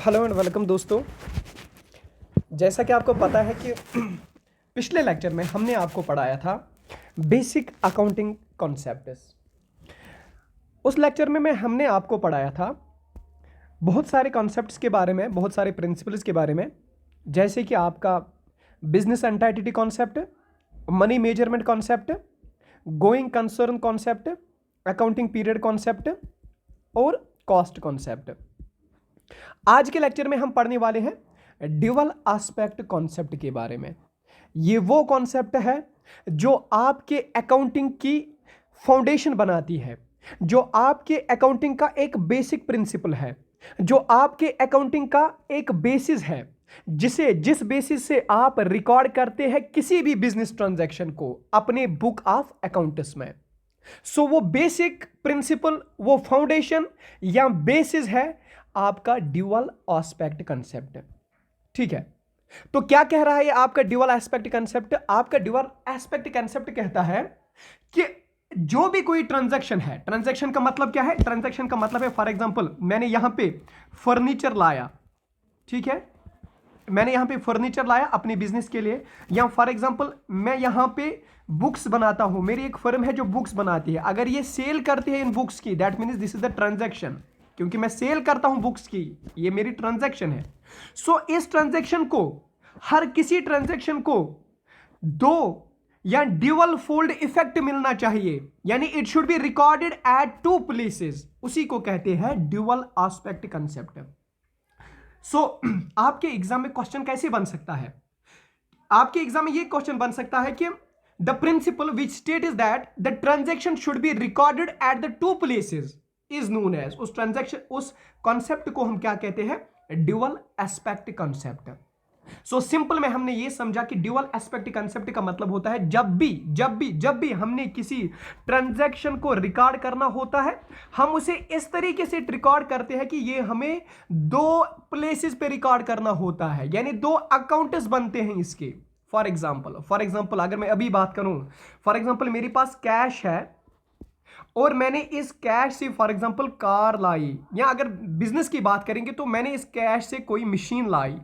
Hello and welcome दोस्तों। जैसा कि आपको पता है कि पिछले लेक्चर में हमने आपको पढ़ाया था बेसिक अकाउंटिंग कॉन्सेप्ट्स। उस लेक्चर में हमने आपको पढ़ाया था बहुत सारे कॉन्सेप्ट्स के बारे में, बहुत सारे प्रिंसिपल्स के बारे में, जैसे कि आपका business entity concept, money measurement concept, going concern concept, accounting period concept और कॉस्ट कॉन्सेप्ट। आज के लेक्चर में हम पढ़ने वाले हैं ड्यूअल एस्पेक्ट कॉन्सेप्ट के बारे में। ये वो कॉन्सेप्ट है जो आपके अकाउंटिंग की फाउंडेशन बनाती है, जो आपके अकाउंटिंग का एक बेसिक प्रिंसिपल है, जो आपके अकाउंटिंग का एक बेसिस है, जिस बेसिस से आप रिकॉर्ड करते हैं किसी भी बिजनेस ट्रांजैक्शन को अपने बुक ऑफ अकाउंट्स में। सो वो बेसिक प्रिंसिपल, वो फाउंडेशन या बेसिस है आपका ड्यूअल एस्पेक्ट कंसेप्ट। ठीक है, तो क्या कह रहा है आपका ड्यूअल एस्पेक्ट कंसेप्ट? आपका ड्यूअल एस्पेक्ट कंसेप्ट कहता है कि जो भी कोई ट्रांजैक्शन है, ट्रांजैक्शन का मतलब क्या है? ट्रांजैक्शन का मतलब है, फॉर एग्जांपल मैंने यहां पे फर्नीचर लाया, ठीक है, मैंने यहां पे फर्नीचर लाया अपने बिजनेस के लिए, या फॉर एग्जांपल मैं यहां पे बुक्स बनाता हूं, मेरी एक फर्म है जो बुक्स बनाती है। अगर ये सेल करती है इन बुक्स की, that means this is the transaction, क्योंकि मैं सेल करता हूं बुक्स की, ये मेरी ट्रांजैक्शन है। सो इस ट्रांजैक्शन को, हर किसी ट्रांजैक्शन को दो या ड्यूअल फोल्ड इफेक्ट मिलना चाहिए, यानी it should be recorded at two places. उसी को कहते हैं ड्यूअल एस्पेक्ट कंसेप्ट। सो आपके एग्जाम में क्वेश्चन कैसे बन सकता है? आपके एग्जाम में ये क्वेश्चन बन सकता है कि the principle which state is that the transaction should be recorded at the two places is known as, उस ट्रांजैक्शन, उस कॉन्सेप्ट को हम क्या कहते हैं? Dual aspect concept. So simple में हमने ये समझा कि ड्यूअल एस्पेक्ट कॉन्सेप्ट का मतलब होता है जब भी हमने किसी ट्रांजैक्शन को रिकॉर्ड करना होता है, हम उसे इस तरीके से रिकॉर्ड करते हैं कि ये हमें दो प्लेसेस पे रिकॉर्ड करना होता है, यानी दो अकाउंट्स बनते हैं इसके। फॉर एग्जांपल अगर मैं अभी बात करूं, फॉर एग्जांपल मेरे पास कैश है और मैंने इस कैश से फॉर एग्जांपल कार लाई, या अगर बिजनेस की बात करेंगे तो मैंने इस कैश से कोई मशीन लाई,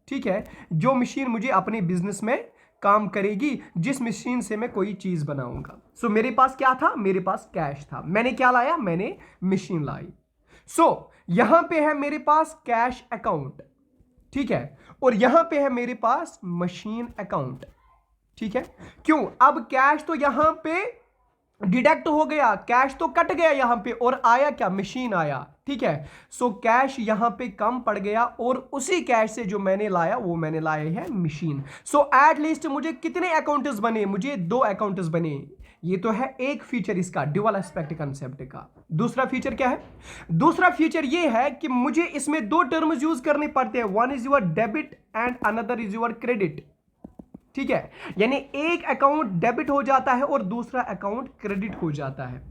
ठीक है, जो मशीन मुझे अपने बिजनेस में काम करेगी, जिस मशीन से मैं कोई चीज बनाऊंगा। सो मेरे पास क्या था? मेरे पास कैश था। मैंने क्या लाया? मैंने मशीन लाई। सो यहां पे है मेरे पास कैश अकाउंट, ठीक है, और यहां पे है मेरे पास मशीन अकाउंट, ठीक है। क्यों? अब कैश तो यहां पे डिडक्ट हो गया, कैश तो कट गया यहां पे, और आया क्या? मशीन आया, ठीक है। सो कैश यहां पे कम पड़ गया, और उसी कैश से जो मैंने लाया वो मैंने लाया है मशीन। सो एट लीस्ट मुझे कितने अकाउंट्स बने? मुझे दो अकाउंट्स बने। ये तो है एक फीचर इसका ड्यूअल एस्पेक्ट कंसेप्ट का। दूसरा फीचर क्या है? दूसरा फीचर ये है कि मुझे इसमें दो टर्म्स यूज करने पड़ते हैं, one is your debit and another is your credit, ठीक है। यानी एक अकाउंट डेबिट हो जाता है और दूसरा अकाउंट क्रेडिट हो जाता है,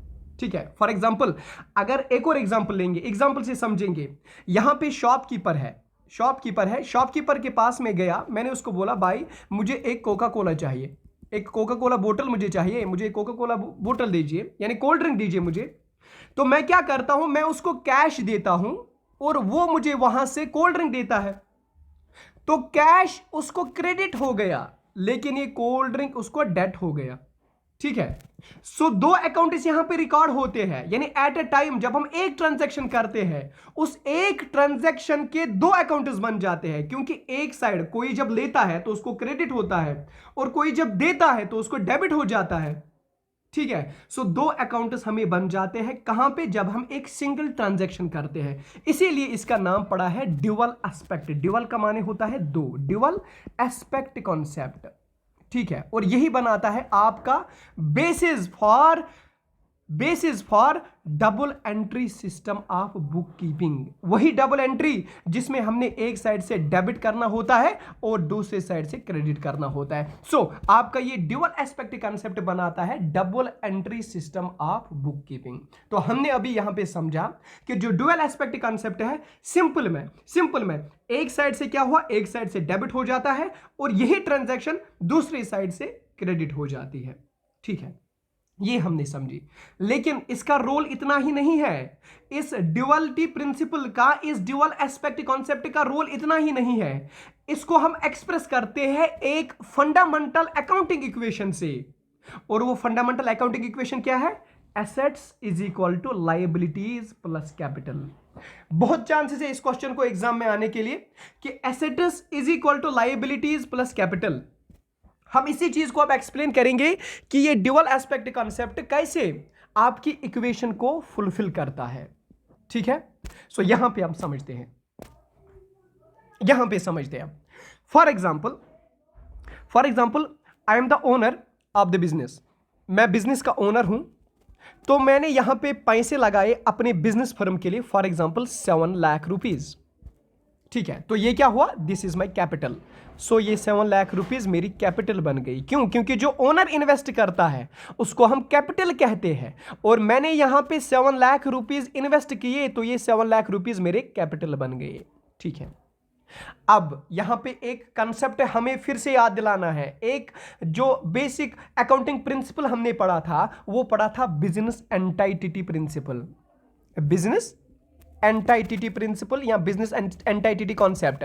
ठीक है। फॉर एग्जांपल अगर एक और एग्जांपल लेंगे, एग्जांपल से समझेंगे। यहां पे शॉपकीपर है, शॉपकीपर के पास में गया, मैंने उसको बोला भाई मुझे एक कोका कोला चाहिए, एक कोका कोला बोतल मुझे चाहिए, मुझे कोका कोला बोतल दीजिए, यानी कोल्ड ड्रिंक दीजिए मुझे। तो मैं क्या करता हूं? मैं उसको कैश देता हूं और वो मुझे वहां से कोल्ड ड्रिंक देता है। तो कैश उसको क्रेडिट हो गया, लेकिन ये कोल्ड ड्रिंक उसको डेट हो गया, ठीक है। सो दो अकाउंट्स यहां पे रिकॉर्ड होते हैं, यानी एट अ टाइम जब हम एक ट्रांजैक्शन करते हैं, उस एक ट्रांजैक्शन के दो अकाउंट्स बन जाते हैं, क्योंकि एक साइड कोई जब लेता है तो उसको क्रेडिट होता है, और कोई जब देता है तो उसको डेबिट हो जाता है, ठीक है। सो दो अकाउंट्स हमें बन जाते हैं कहां पे? जब हम एक सिंगल ट्रांजैक्शन करते हैं। इसीलिए इसका नाम पड़ा है ड्यूअल एस्पेक्ट। ड्यूअल का माने होता है दो, ड्यूअल एस्पेक्ट कॉन्सेप्ट, ठीक है। और यही बनाता है आपका basis for double entry system of book keeping. वही डबल एंट्री जिसमें हमने एक साइड से डेबिट करना होता है और दूसरे साइड से क्रेडिट करना होता है। सो आपका ये ड्यूअल एस्पेक्ट कंसेप्ट बनाता है double entry system of book keeping. तो हमने अभी यहां पे समझा कि जो ड्यूअल एस्पेक्ट कंसेप्ट है, सिंपल में एक साइड से क्या हुआ? एक साइड से डेबिट हो जाता है और यही ट्रांजैक्शन दूसरी साइड से क्रेडिट हो जाती है, ठीक है। ये हमने समझी। लेकिन इसका रोल इतना ही नहीं है, इस ड्युअलिटी प्रिंसिपल का, इस ड्युअल एस्पेक्ट कॉन्सेप्ट का रोल इतना ही नहीं है। इसको हम एक्सप्रेस करते हैं एक फंडामेंटल अकाउंटिंग इक्वेशन से, और वो फंडामेंटल अकाउंटिंग इक्वेशन क्या है? Assets is equal to liabilities plus capital. बहुत चांसेस है इस क्वेश्चन को एग्जाम में आने के लिए कि assets is equal to liabilities plus capital. हम इसी चीज को अब एक्सप्लेन करेंगे कि ये ड्यूअल एस्पेक्ट कॉन्सेप्ट कैसे आपकी इक्वेशन को फुलफिल करता है। ठीक है, सो यहां पे हम समझते हैं, for example I am the owner of the business. मैं बिजनेस का ओनर हूं, तो मैंने यहां पे पैसे लगाए अपने बिजनेस फर्म के लिए, फॉर एग्जाम्पल 7 लाख रुपीज। ठीक है, तो ये क्या हुआ? This is my capital. So ये 7 लाख रुपीज मेरी कैपिटल बन गई। क्यों? क्योंकि जो ओनर इन्वेस्ट करता है उसको हम कैपिटल कहते हैं, और मैंने यहां पे 7 लाख रुपीज इन्वेस्ट किए, तो ये 7 लाख रुपीज मेरे कैपिटल बन गए। ठीक है, अब यहां पे एक कंसेप्ट हमें फिर से याद दिलाना है। एक जो बेसिक अकाउंटिंग प्रिंसिपल हमने पढ़ा था, वो पढ़ा था business entity principle, business entity principle या बिजनेस एंटाइटी कॉन्सेप्ट।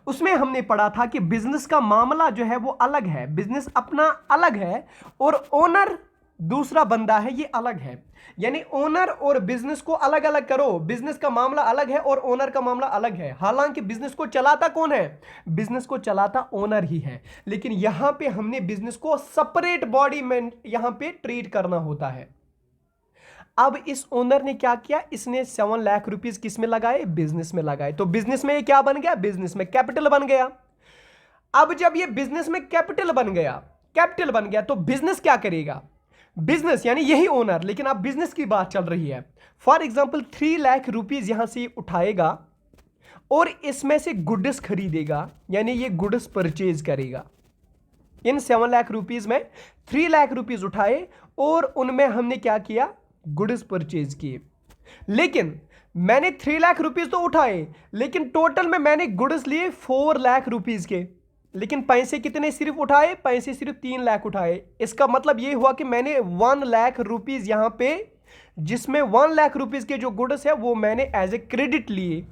उसमें हमने पढ़ा था कि बिजनेस का मामला जो है वो अलग है, बिजनेस अपना अलग है, और ओनर दूसरा बंदा है, ये अलग है। यानी ओनर और बिजनेस को अलग अलग करो, बिजनेस का मामला अलग है और ओनर का मामला अलग है। हालांकि बिजनेस को चलाता कौन है? बिजनेस को चलाता ओनर ही है, लेकिन यहां पे हमने बिजनेस को सेपरेट बॉडी में यहां पे ट्रीट करना होता है। अब इस ओनर ने क्या किया? इसने 7 लाख रुपीज किस में लगाए? बिजनेस में लगाए। तो बिजनेस में ये क्या बन गया? बिजनेस में कैपिटल बन गया। अब जब ये बिजनेस में कैपिटल बन गया तो बिजनेस क्या करेगा? बिजनेस यानी यही ओनर, लेकिन अब बिजनेस की बात चल रही है। फॉर एग्जाम्पल 3 लाख रुपीज यहां से उठाएगा और इसमें से गुड्स खरीदेगा, यानी ये गुड्स परचेज करेगा। इन 7 लाख रुपीज में 3 लाख रुपीज उठाए और उनमें हमने क्या किया? गुड्स परचेज किए। लेकिन मैंने 3 लाख रुपीज तो उठाए, लेकिन टोटल में मैंने गुड्स लिए 4 लाख रुपीज के, लेकिन पैसे कितने सिर्फ उठाए? पैसे सिर्फ 3 लाख उठाए। इसका मतलब यह हुआ कि मैंने 1 लाख रुपीज यहां पे, जिसमें 1 लाख रुपीज के जो गुड्स है वो मैंने एज ए क्रेडिट लिए,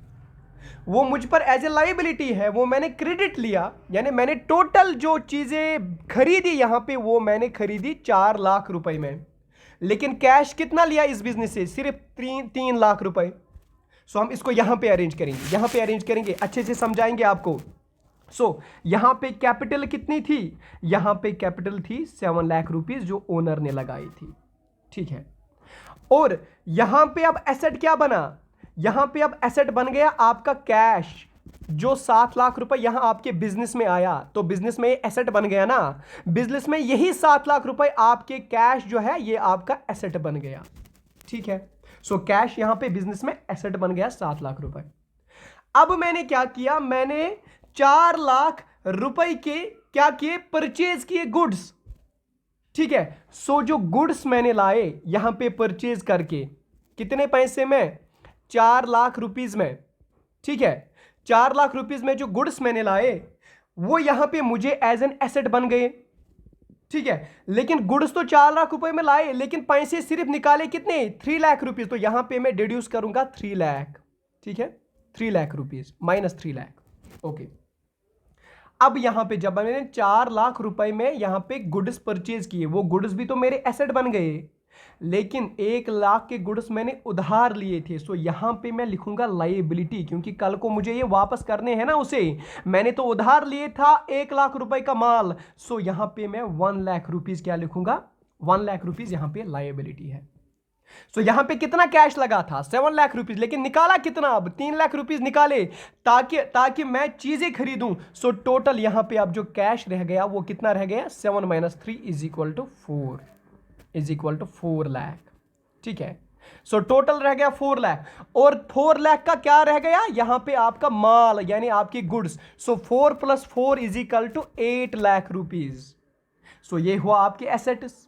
वो मुझ पर एज ए लाइबिलिटी है, वो मैंने क्रेडिट लिया। यानी मैंने टोटल जो चीजें खरीदी यहां पे, वो मैंने खरीदी 4 लाख रुपए में, लेकिन कैश कितना लिया इस बिजनेस से? सिर्फ 3 लाख रुपए। सो हम इसको यहां पे अरेंज करेंगे, अच्छे से समझाएंगे आपको। सो यहां पे कैपिटल कितनी थी? यहां पे कैपिटल थी 7 लाख रुपीज जो ओनर ने लगाई थी। ठीक है, और यहां पे अब एसेट क्या बना? यहां पे अब एसेट बन गया आपका कैश, जो 7 लाख रुपए यहां आपके बिजनेस में आया, तो बिजनेस में एसेट बन गया ना। बिजनेस में यही 7 लाख रुपए आपके कैश जो है ये आपका एसेट बन गया। ठीक है, सो कैश यहां पे बिजनेस में एसेट बन गया 7 लाख रुपए। अब मैंने क्या किया? मैंने 4 लाख रुपए के क्या किए? परचेज किए गुड्स। ठीक है, सो जो गुड्स मैंने लाए यहां पे परचेज करके, कितने पैसे में? 4 लाख रुपीज में। ठीक है, 4 लाख रुपीज में जो गुड्स मैंने लाए वो यहां पे मुझे एज एन एसेट बन गए। ठीक है, लेकिन गुड्स तो 4 लाख रुपए में लाए, लेकिन पैसे सिर्फ निकाले कितने? 3 लाख रुपीज। तो यहां पे मैं डिड्यूस करूंगा 3 लाख। ठीक है, 3 lakh rupees minus 3 lakh. Okay, अब यहां पे जब मैंने 4 लाख रुपए में यहां पे गुड्स परचेज किए, वो गुड्स भी तो मेरे एसेट बन गए, लेकिन 1 लाख के गुड्स मैंने उधार लिए थे। सो यहां पे मैं लिखूंगा लायबिलिटी, क्योंकि कल को मुझे ये वापस करने हैं ना उसे। मैंने तो उधार लिए था 1 लाख रुपए का माल। सो यहां पे मैं 1 लाख रुपीज क्या लिखूंगा? 1 लाख रुपीज यहां पे लायबिलिटी है। सो यहां पे कितना कैश लगा था? 7 लाख रुपीज, लेकिन निकाला कितना? अब 3 लाख रुपीज निकाले ताकि मैं चीजें खरीदूं। सो टोटल यहां पे अब जो कैश रह गया वो कितना रह गया? 7 - 3 इज इक्वल टू 4 लाख। ठीक है, सो टोटल रह गया 4 लाख, और 4 लाख का क्या रह गया? यहां पे आपका माल यानी आपकी goods. So 4 + 4 is equal to 8 lakh rupees. So ये हुआ आपके एसेट्स।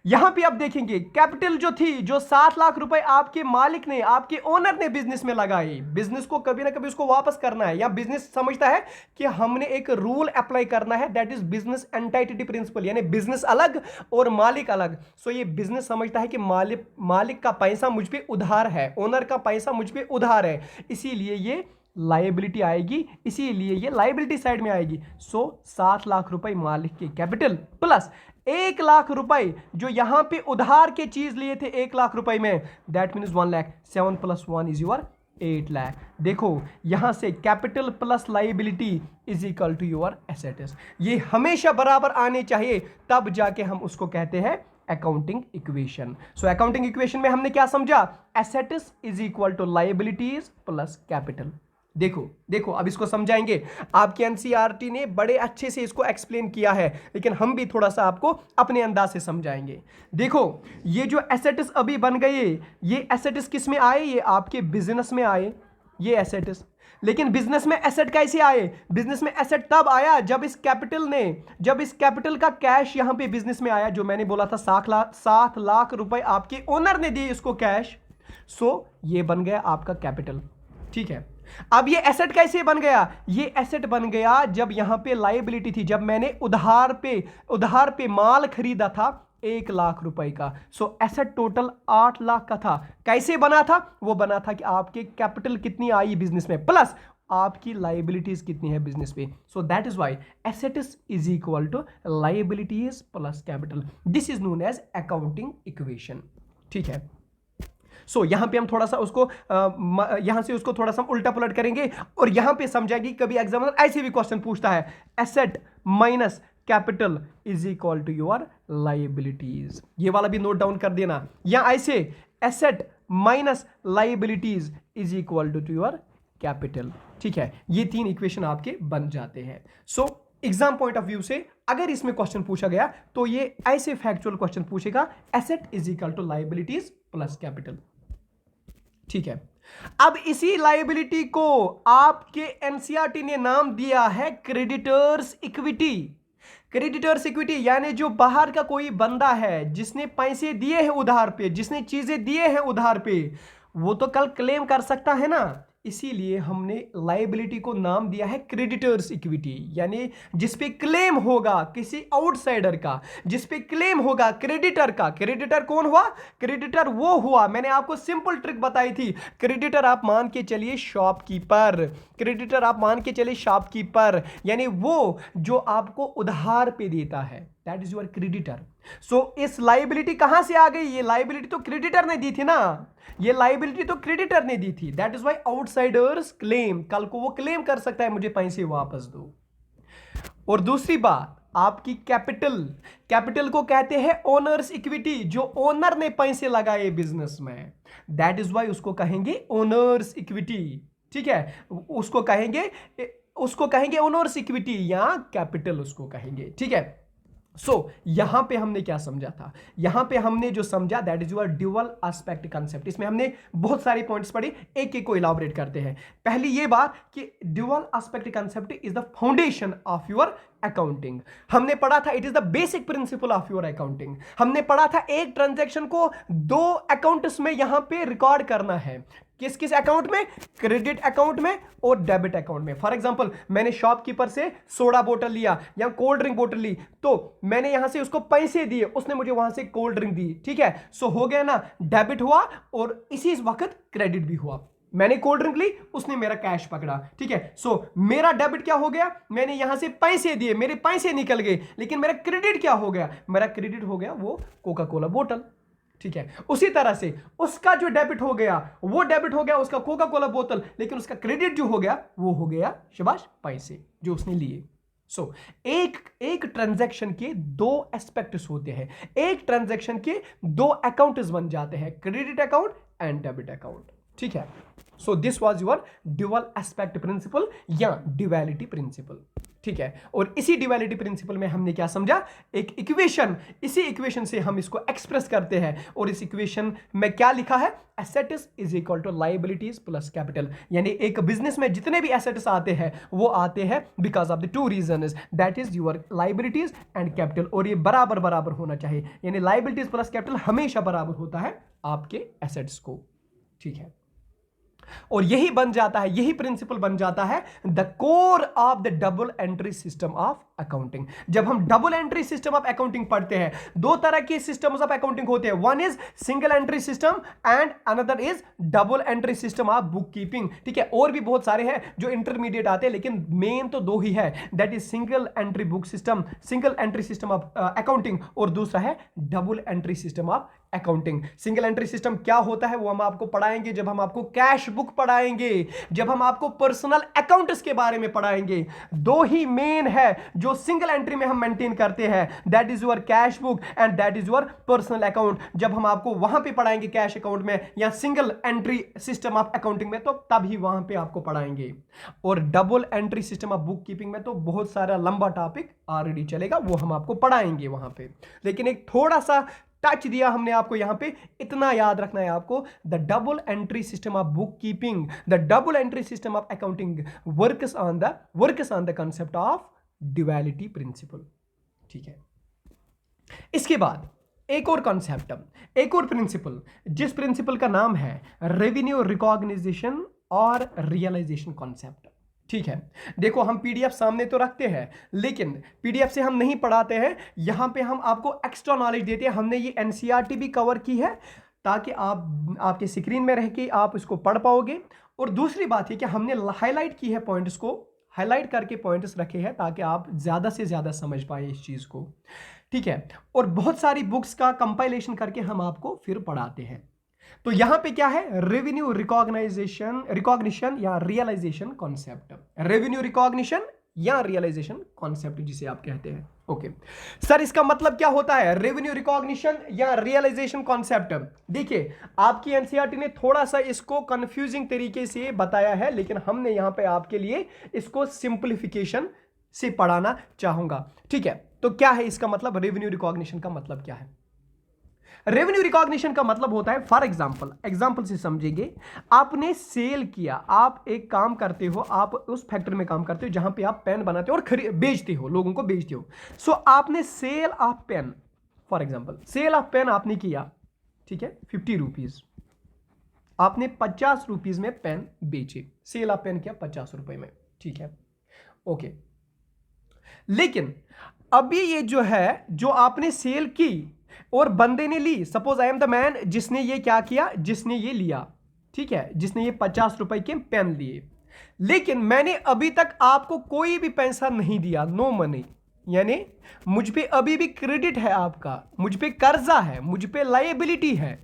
यहां पे आप देखेंगे कैपिटल जो थी, जो 7 लाख रुपए आपके मालिक ने, आपके ओनर ने बिजनेस में लगाई, बिजनेस को कभी ना कभी उसको वापस करना है, या बिजनेस समझता है कि हमने एक रूल अप्लाई करना है, that is business entity principle, यानी बिजनेस अलग और मालिक अलग। सो ये बिजनेस समझता है कि मालिक का पैसा मुझ पे उधार है, ओनर का पैसा मुझ पे उधार है, इसीलिए ये लायबिलिटी आएगी, इसीलिए ये लायबिलिटी साइड में आएगी। सो 7 लाख रुपए मालिक के कैपिटल प्लस 1 लाख रुपए जो यहां पे उधार के चीज लिए थे 1 लाख रुपए में, that means 1 lakh. 7 + 1 is your 8 lakh. देखो यहां से capital plus liability is equal to your assets, ये हमेशा बराबर आने चाहिए, तब जाके हम उसको कहते हैं accounting equation. So accounting equation में हमने क्या समझा, assets is equal to liabilities plus capital. देखो अब इसको समझाएंगे, आपके एनसीईआरटी ने बड़े अच्छे से इसको एक्सप्लेन किया है, लेकिन हम भी थोड़ा सा आपको अपने अंदाज से समझाएंगे। देखो ये जो एसेट्स अभी बन गए, ये एसेट्स किस में आए, ये आपके बिजनेस में आए ये एसेट्स। लेकिन बिजनेस में एसेट कैसे आए, बिजनेस में एसेट तब आया जब इस कैपिटल का कैश यहां पे बिजनेस में आया, जो मैंने बोला था 7 लाख रुपए आपके ओनर ने दिए इसको कैश। सो ये बन गया आपका कैपिटल, ठीक है। अब ये एसेट कैसे बन गया, ये एसेट बन गया जब यहां पे लायबिलिटी थी, जब मैंने उधार पे माल खरीदा था 1 लाख रुपए का। सो एसेट टोटल 8 लाख का था। कैसे बना था, वो बना था कि आपके कैपिटल कितनी आई बिजनेस में प्लस आपकी लायबिलिटीज कितनी है बिजनेस पे। So that is why assets is equal to liabilities plus capital. This is known as accounting equation, ठीक है। सो यहां पे हम थोड़ा सा उसको यहां से उसको थोड़ा सा उल्टा पलट करेंगे और यहां पे समझाएंगे। कभी एग्जामिनर ऐसे भी क्वेश्चन पूछता है, asset minus capital is equal to your liabilities, ये वाला भी नोट डाउन कर देना, या ऐसे asset minus liabilities is equal to your capital, ठीक है। ये 3 इक्वेशन आपके बन जाते हैं। So exam point of view से अगर इसमें क्वेश्चन पूछा गया तो ये ऐसे फैक्चुअल क्वेश्चन पूछेगा, asset is equal to liabilities plus capital, ठीक है। अब इसी लायबिलिटी को आपके एनसीईआरटी ने नाम दिया है क्रेडिटर्स इक्विटी। क्रेडिटर्स इक्विटी यानी जो बाहर का कोई बंदा है जिसने पैसे दिए हैं उधार पे, जिसने चीजें दिए हैं उधार पे, वो तो कल क्लेम कर सकता है ना, इसीलिए हमने लायबिलिटी को नाम दिया है क्रेडिटर्स इक्विटी, यानी जिसपे क्लेम होगा किसी आउटसाइडर का, जिसपे क्लेम होगा क्रेडिटर का। क्रेडिटर कौन हुआ, क्रेडिटर वो हुआ, मैंने आपको सिंपल ट्रिक बताई थी, क्रेडिटर आप मान के चलिए शॉपकीपर, क्रेडिटर आप मान के चलिए शॉपकीपर, यानी वो जो आपको उधार पे देता है, दैट इज योर क्रेडिटर। सो इस लायबिलिटी कहां से आ गई, ये लायबिलिटी तो क्रेडिटर ने दी थी ना, ये लायबिलिटी तो क्रेडिटर ने दी थी, that is why outsiders claim, कल को वो क्लेम कर सकता है मुझे पैसे वापस दो। और दूसरी बात आपकी कैपिटल को कहते हैं ओनर्स इक्विटी, जो ओनर ने पैसे लगाए बिजनेस में, दैट इज व्हाई उसको कहेंगे ओनर्स इक्विटी, ठीक है। उसको कहेंगे ओनर्स इक्विटी या कैपिटल उसको कहेंगे, ठीक है। सो यहां पे हमने क्या समझा था, यहां पे हमने जो समझा that is your dual aspect concept. इसमें हमने बहुत सारे पॉइंट्स पढ़े, एक एक को इलाबोरेट करते हैं। पहली ये बात कि dual aspect concept is the foundation of your accounting. हमने पढ़ा था it is the basic principle of your accounting. हमने पढ़ा था एक ट्रांजैक्शन को 2 अकाउंट्स में यहां पे रिकॉर्ड करना है, किस किस अकाउंट में, क्रेडिट अकाउंट में और डेबिट अकाउंट में। फॉर एग्जांपल मैंने शॉपकीपर से सोडा बोतल लिया या कोल्ड ड्रिंक बोतल ली, तो मैंने यहां से उसको पैसे दिए, उसने मुझे वहां से कोल्ड ड्रिंक दी, ठीक है। सो हो गया ना, डेबिट हुआ और इसी वक्त क्रेडिट भी हुआ। मैंने कोल्ड ड्रिंक ली, उसने मेरा कैश पकड़ा, ठीक है। सो मेरा डेबिट क्या हो गया, मैंने यहां से पैसे दिए, मेरे पैसे निकल गए, लेकिन मेरा क्रेडिट क्या हो गया, मेरा क्रेडिट हो गया वो कोका कोला बोतल, ठीक है। उसी तरह से उसका जो डेबिट हो गया वो डेबिट हो गया उसका कोका कोला बोतल, लेकिन उसका क्रेडिट जो हो गया वो हो गया शाबाश पैसे जो उसने लिए। सो एक ट्रांजैक्शन के 2 एस्पेक्ट्स होते हैं, एक ट्रांजैक्शन के 2 अकाउंट्स बन जाते हैं, credit account and debit account, ठीक है। So this was your dual aspect principle या ड्यूअलिटी प्रिंसिपल। ठीक है। और इसी ड्यूअलिटी प्रिंसिपल में हमने क्या समझा, एक इक्वेशन, इसी इक्वेशन से हम इसको एक्सप्रेस करते हैं और इस इक्वेशन में क्या लिखा है, assets is equal to liabilities plus capital. यानी एक बिजनेस में जितने भी एसेट्स आते हैं वो आते हैं because of the two reasons, that is your liabilities and capital, और ये बराबर बराबर होना चाहिए, यानी लायबिलिटीज प्लस कैपिटल हमेशा बराबर होता है आपके एसेट्स को, ठीक है। और यही बन जाता है, यही प्रिंसिपल बन जाता है the core of the double entry system of accounting. जब हम double entry system of accounting पढ़ते हैं, दो तरह के सिस्टम्स ऑफ अकाउंटिंग होते हैं, one is single entry system and another is double entry system of book keeping, ठीक है। और भी बहुत सारे हैं जो इंटरमीडिएट आते हैं, लेकिन मेन तो दो ही है, that is single entry book system, single entry system of accounting, और दूसरा है double entry system of accounting. Single entry system क्या होता है वो हम आपको पढ़ाएंगे जब हम आपको कैश बुक पढ़ाएंगे, जब हम आपको पर्सनल अकाउंट्स के बारे में पढ़ाएंगे। दो ही मेन है जो सिंगल एंट्री में हम मेंटेन करते हैं, that is your cash book and that is your personal account. जब हम आपको वहां पे पढ़ाएंगे कैश अकाउंट में या single entry system of accounting में, तो तभी वहां पे आपको पढ़ाएंगे। और double entry system of book keeping में तो बहुत सारा लंबा टॉपिक ऑलरेडी चलेगा, वो हम आपको पढ़ाएंगे वहां पे। लेकिन एक थोड़ा सा टच दिया हमने आपको यहां पे, इतना याद रखना है आपको, the double entry system of book keeping, the double entry system of accounting works on the concept of duality principle, ठीक है। इसके बाद एक और कॉन्सेप्ट, एक और प्रिंसिपल, जिस प्रिंसिपल का नाम है रेवेन्यू रिकॉग्निशन और रियलाइजेशन कॉन्सेप्ट, ठीक है। देखो हम पीडीएफ सामने तो रखते हैं, लेकिन पीडीएफ से हम नहीं पढ़ाते हैं, यहां पे हम आपको एक्स्ट्रा नॉलेज देते हैं। हमने ये एनसीईआरटी भी कवर की है ताकि आपके स्क्रीन में रह के आप इसको पढ़ पाओगे। और दूसरी बात है कि हमने हाईलाइट की है, पॉइंट्स को हाईलाइट करके पॉइंट्स रखे हैं ताकि आप ज्यादा से ज्यादा समझ पाए इस चीज को, ठीक है। और बहुत सारी बुक्स का कंपाइलेशन करके हम आपको फिर पढ़ाते हैं। तो यहां पे क्या है, रेवेन्यू रिकॉग्निशन या रियलाइजेशन कॉन्सेप्ट, रेवेन्यू रिकॉग्निशन या रियलाइजेशन कॉन्सेप्ट जिसे आप कहते हैं। ओके सर, इसका मतलब क्या होता है रेवेन्यू रिकॉग्निशन या रियलाइजेशन कॉन्सेप्ट? देखिए आपकी एनसीईआरटी ने थोड़ा सा इसको कंफ्यूजिंग तरीके से बताया है, लेकिन हमने यहां पे आपके लिए इसको सिंप्लीफिकेशन से पढ़ाना चाहूंगा, ठीक है। तो क्या है इसका मतलब, रेवेन्यू रिकॉग्निशन का मतलब क्या है? रेवेन्यू रिकॉग्निशन का मतलब होता है, फॉर एग्जांपल से समझेंगे, आपने सेल किया, आप एक काम करते हो, आप उस फैक्ट्री में काम करते हो जहां पे आप पेन बनाते हो और बेचते हो, लोगों को बेचते हो। सो आपने sale of pen, for example sale of pen आपने किया, ठीक है, 50 रुपीज, आपने 50 रुपीज में पेन बेचे, सेल ऑफ पेन किया 50 रुपए में, ठीक है, ओके। लेकिन अभी ये जो है, जो आपने सेल की और बंदे ने ली, suppose I am the man, जिसने ये क्या किया, जिसने ये लिया, ठीक है, जिसने ये 50 रुपए के पेन लिए, लेकिन मैंने अभी तक आपको कोई भी पैसा नहीं दिया, नो मनी, यानी मुझ पे अभी भी क्रेडिट है आपका, मुझ पे कर्जा है, मुझ पे लायबिलिटी है,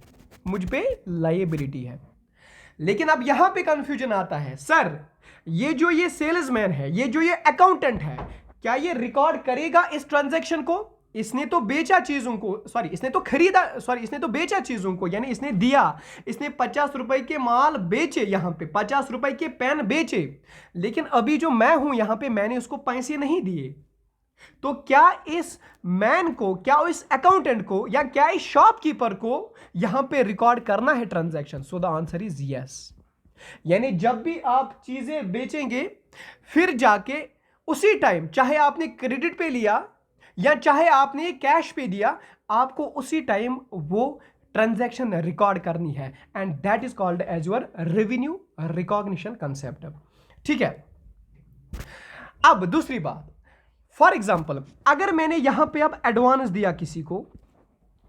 मुझ पे लायबिलिटी है। लेकिन अब यहां पे कंफ्यूजन आता है, सर ये जो ये सेल्समैन है, ये जो ये अकाउंटेंट है, क्या ये रिकॉर्ड करेगा इस ट्रांजैक्शन को? इसने तो बेचा चीजों को, सॉरी इसने तो खरीदा, सॉरी इसने तो बेचा चीजों को, यानी इसने दिया, इसने 50 रुपए के माल बेचे, यहां पे 50 रुपए के पेन बेचे, लेकिन अभी जो मैं हूं यहां पे मैंने उसको पैसे नहीं दिए। तो क्या इस मैन को, क्या इस अकाउंटेंट को, या क्या इस शॉपकीपर को यहां पे रिकॉर्ड करना है transaction? So the answer is yes. यानी जब भी आप चीजें बेचेंगे, फिर जाके उसी टाइम, चाहे आपने क्रेडिट पे लिया या चाहे आपने कैश पे दिया, आपको उसी टाइम वो ट्रांजैक्शन रिकॉर्ड करनी है, and that is called as your revenue recognition concept, ठीक है। अब दूसरी बात, फॉर एग्जांपल अगर मैंने यहां पे अब एडवांस दिया किसी को,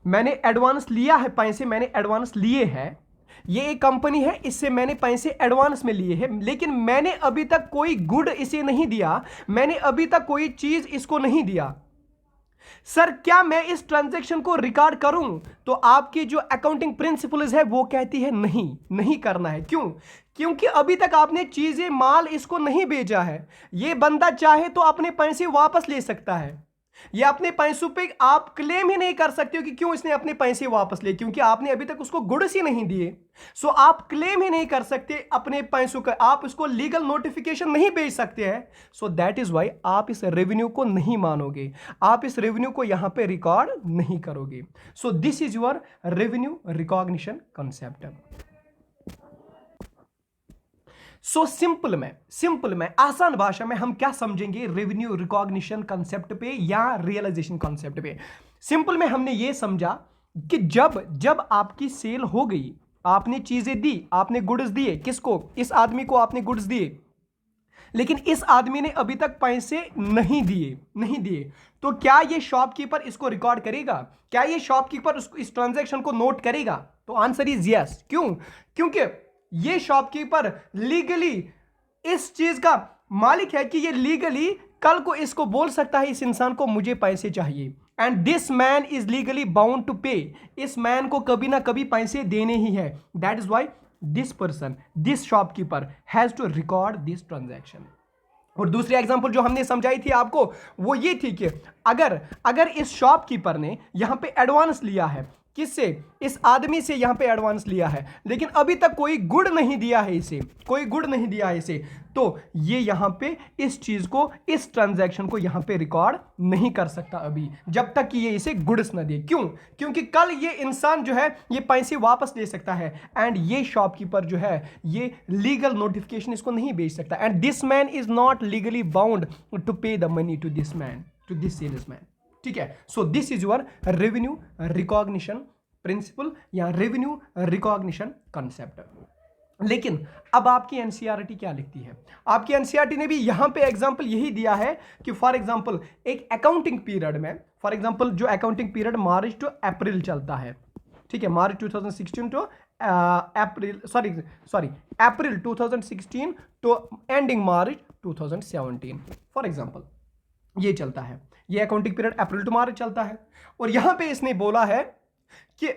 मैंने एडवांस लिया है, पैसे मैंने एडवांस लिए हैं, ये एक कंपनी है, इससे मैंने पैसे एडवांस में लिए हैं, लेकिन मैंने अभी तक कोई गुड इसे नहीं दिया, मैंने अभी तक कोई चीज इसको नहीं दिया। सर क्या मैं इस ट्रांजैक्शन को रिकॉर्ड करूं? तो आपकी जो अकाउंटिंग प्रिंसिपल्स है वो कहती है नहीं, नहीं करना है। क्यों? क्योंकि अभी तक आपने चीजें, माल इसको नहीं भेजा है। ये बंदा चाहे तो अपने पैसे वापस ले सकता है, ये अपने पैसों पे आप क्लेम ही नहीं कर सकते हो कि क्यों इसने अपने पैसे वापस लिए, क्योंकि आपने अभी तक उसको गुड्स ही नहीं दिए। सो आप क्लेम ही नहीं कर सकते अपने पैसों का, आप उसको लीगल नोटिफिकेशन नहीं भेज सकते हैं। सो दैट इज वाई आप इस रेवेन्यू को नहीं मानोगे, आप इस रेवेन्यू को यहां पे रिकॉर्ड नहीं करोगे। सो this is your revenue recognition concept. So simple में आसान भाषा में हम क्या समझेंगे रेवेन्यू रिकॉग्निशन कॉन्सेप्ट पे या रियलाइजेशन कॉन्सेप्ट पे। सिंपल में हमने ये समझा कि जब आपकी सेल हो गई, आपने चीजें दी, आपने गुड्स दिए, किसको? इस आदमी को आपने गुड्स दिए, लेकिन इस आदमी ने अभी तक पैसे नहीं दिए, तो क्या ये शॉपकीपर इसको रिकॉर्ड करेगा? क्या ये शॉपकीपर इस ट्रांजैक्शन को नोट करेगा? तो आंसर इज यस। क्यों? क्योंकि ये शॉपकीपर लीगली इस चीज का मालिक है कि ये लीगली कल को इसको बोल सकता है इस इंसान को मुझे पैसे चाहिए, and this man is legally bound to pay. इस मैन को कभी ना कभी पैसे देने ही है। That is why this person, this shopkeeper has to record this transaction. और दूसरी एग्जांपल जो हमने समझाई थी आपको वो ये थी कि अगर इस शॉपकीपर ने यहां पे एडवांस लिया है, किससे? इस आदमी से यहां पे एडवांस लिया है, लेकिन अभी तक कोई गुड नहीं दिया है इसे, तो ये यहां पे इस चीज को, इस ट्रांजैक्शन को यहां पे रिकॉर्ड नहीं कर सकता अभी, जब तक कि ये इसे गुड्स ना दे। क्यों? क्योंकि कल ये इंसान जो है ये पैसे वापस ले सकता है, एंड ये शॉपकीपर जो है ये लीगल नोटिफिकेशन इसको नहीं भेज सकता, and this man is not legally bound to pay the money to this man, to this salesman. ठीक है। So this is your revenue recognition principle या रेवेन्यू रिकॉग्निशन कॉन्सेप्ट। लेकिन अब आपकी एनसीईआरटी क्या लिखती है? आपकी एनसीईआरटी ने भी यहां पे एग्जांपल यही दिया है कि फॉर एग्जांपल एक अकाउंटिंग पीरियड में, फॉर एग्जांपल जो accounting period March to April चलता है, ठीक है, March 2016 to April 2016 to ending March 2017 for example ये चलता है। ये accounting period April to March चलता है, और यहां पे इसने बोला है कि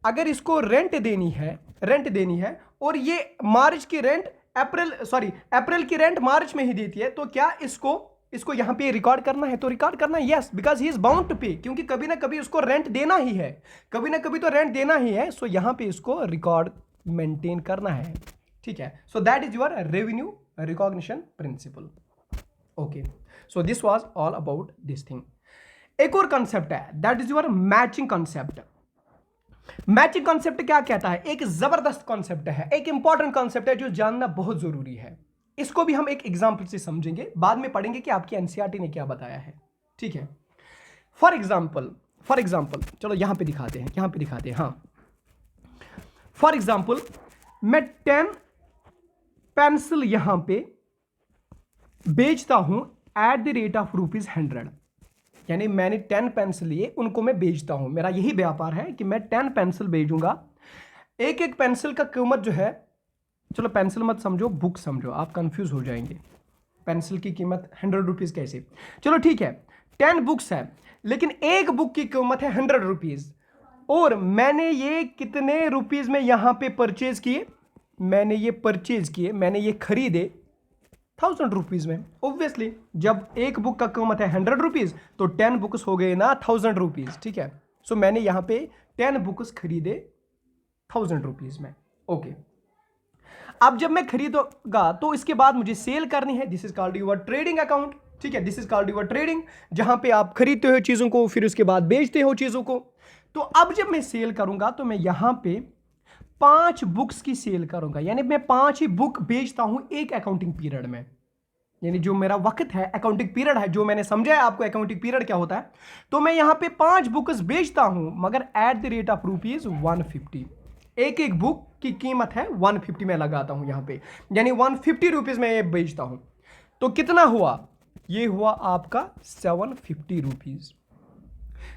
अगर इसको रेंट देनी है और ये मार्च की रेंट अप्रैल की रेंट मार्च में ही देती है, तो क्या इसको यहां पे रिकॉर्ड करना है? तो रिकॉर्ड करना है, yes, because he is bound to pay, क्योंकि कभी ना कभी उसको रेंट देना ही है, सो यहां पे इसको रिकॉर्ड मेंटेन करना है। ठीक है। सो that is your revenue recognition principal. Okay, so this was all about this thing. एक और कंसेप्ट है, that is your matching concept. Matching concept क्या कहता है? एक जबरदस्त कॉन्सेप्ट है, एक इंपॉर्टेंट कॉन्सेप्ट है जो जानना बहुत जरूरी है। इसको भी हम एक एग्जांपल से समझेंगे, बाद में पढ़ेंगे कि आपकी एनसीईआरटी ने क्या बताया है। ठीक है। फॉर एग्जांपल चलो यहां पे दिखाते हैं, हाँ। फॉर एग्जांपल मैं 10 पेंसिल यहां पे बेचता हूं एट द रेट ऑफ ₹100, यानी मैंने 10 पेंसिल लिए, उनको मैं बेचता हूं। मेरा यही व्यापार है कि मैं 10 पेंसिल बेचूंगा। एक पेंसिल का कीमत जो है, चलो पेंसिल मत समझो, बुक समझो, आप कंफ्यूज हो जाएंगे। पेंसिल की कीमत ₹100 कैसे? चलो ठीक है, 10 बुक्स है, लेकिन एक बुक की कीमत है ₹100, और मैंने ये कितने रुपीज में यहां पे परचेज किए? मैंने ये खरीदे ₹1000 में। ऑब्वियसली जब एक बुक का कीमत है ₹100 तो 10 बुक्स हो गए ना ₹1000। ठीक है। सो मैंने यहां पे 10 बुक्स खरीदे ₹1000 में। ओके, अब जब मैं खरीदूंगा तो इसके बाद मुझे सेल करनी है। This is called your trading account. ठीक है, this is called your trading, जहां पे आप खरीदते हो चीजों को, फिर उसके बाद बेचते हो चीजों को। तो अब जब मैं सेल करूंगा तो मैं यहां पे 5 बुक्स की सेल करूंगा, यानी मैं 5 ही बुक बेचता हूं एक अकाउंटिंग पीरियड में। यानी जो मेरा वक्त है, अकाउंटिंग पीरियड है, जो मैंने समझा है आपको अकाउंटिंग पीरियड क्या होता है, तो मैं यहां पे 5 बुक्स बेचता हूं, मगर एट द रेट ऑफ ₹150। एक बुक की कीमत है 150 में लगाता हूं यहां पे, यानी ₹150 में ये बेचता हूं। तो कितना हुआ? ये हुआ आपका ₹750।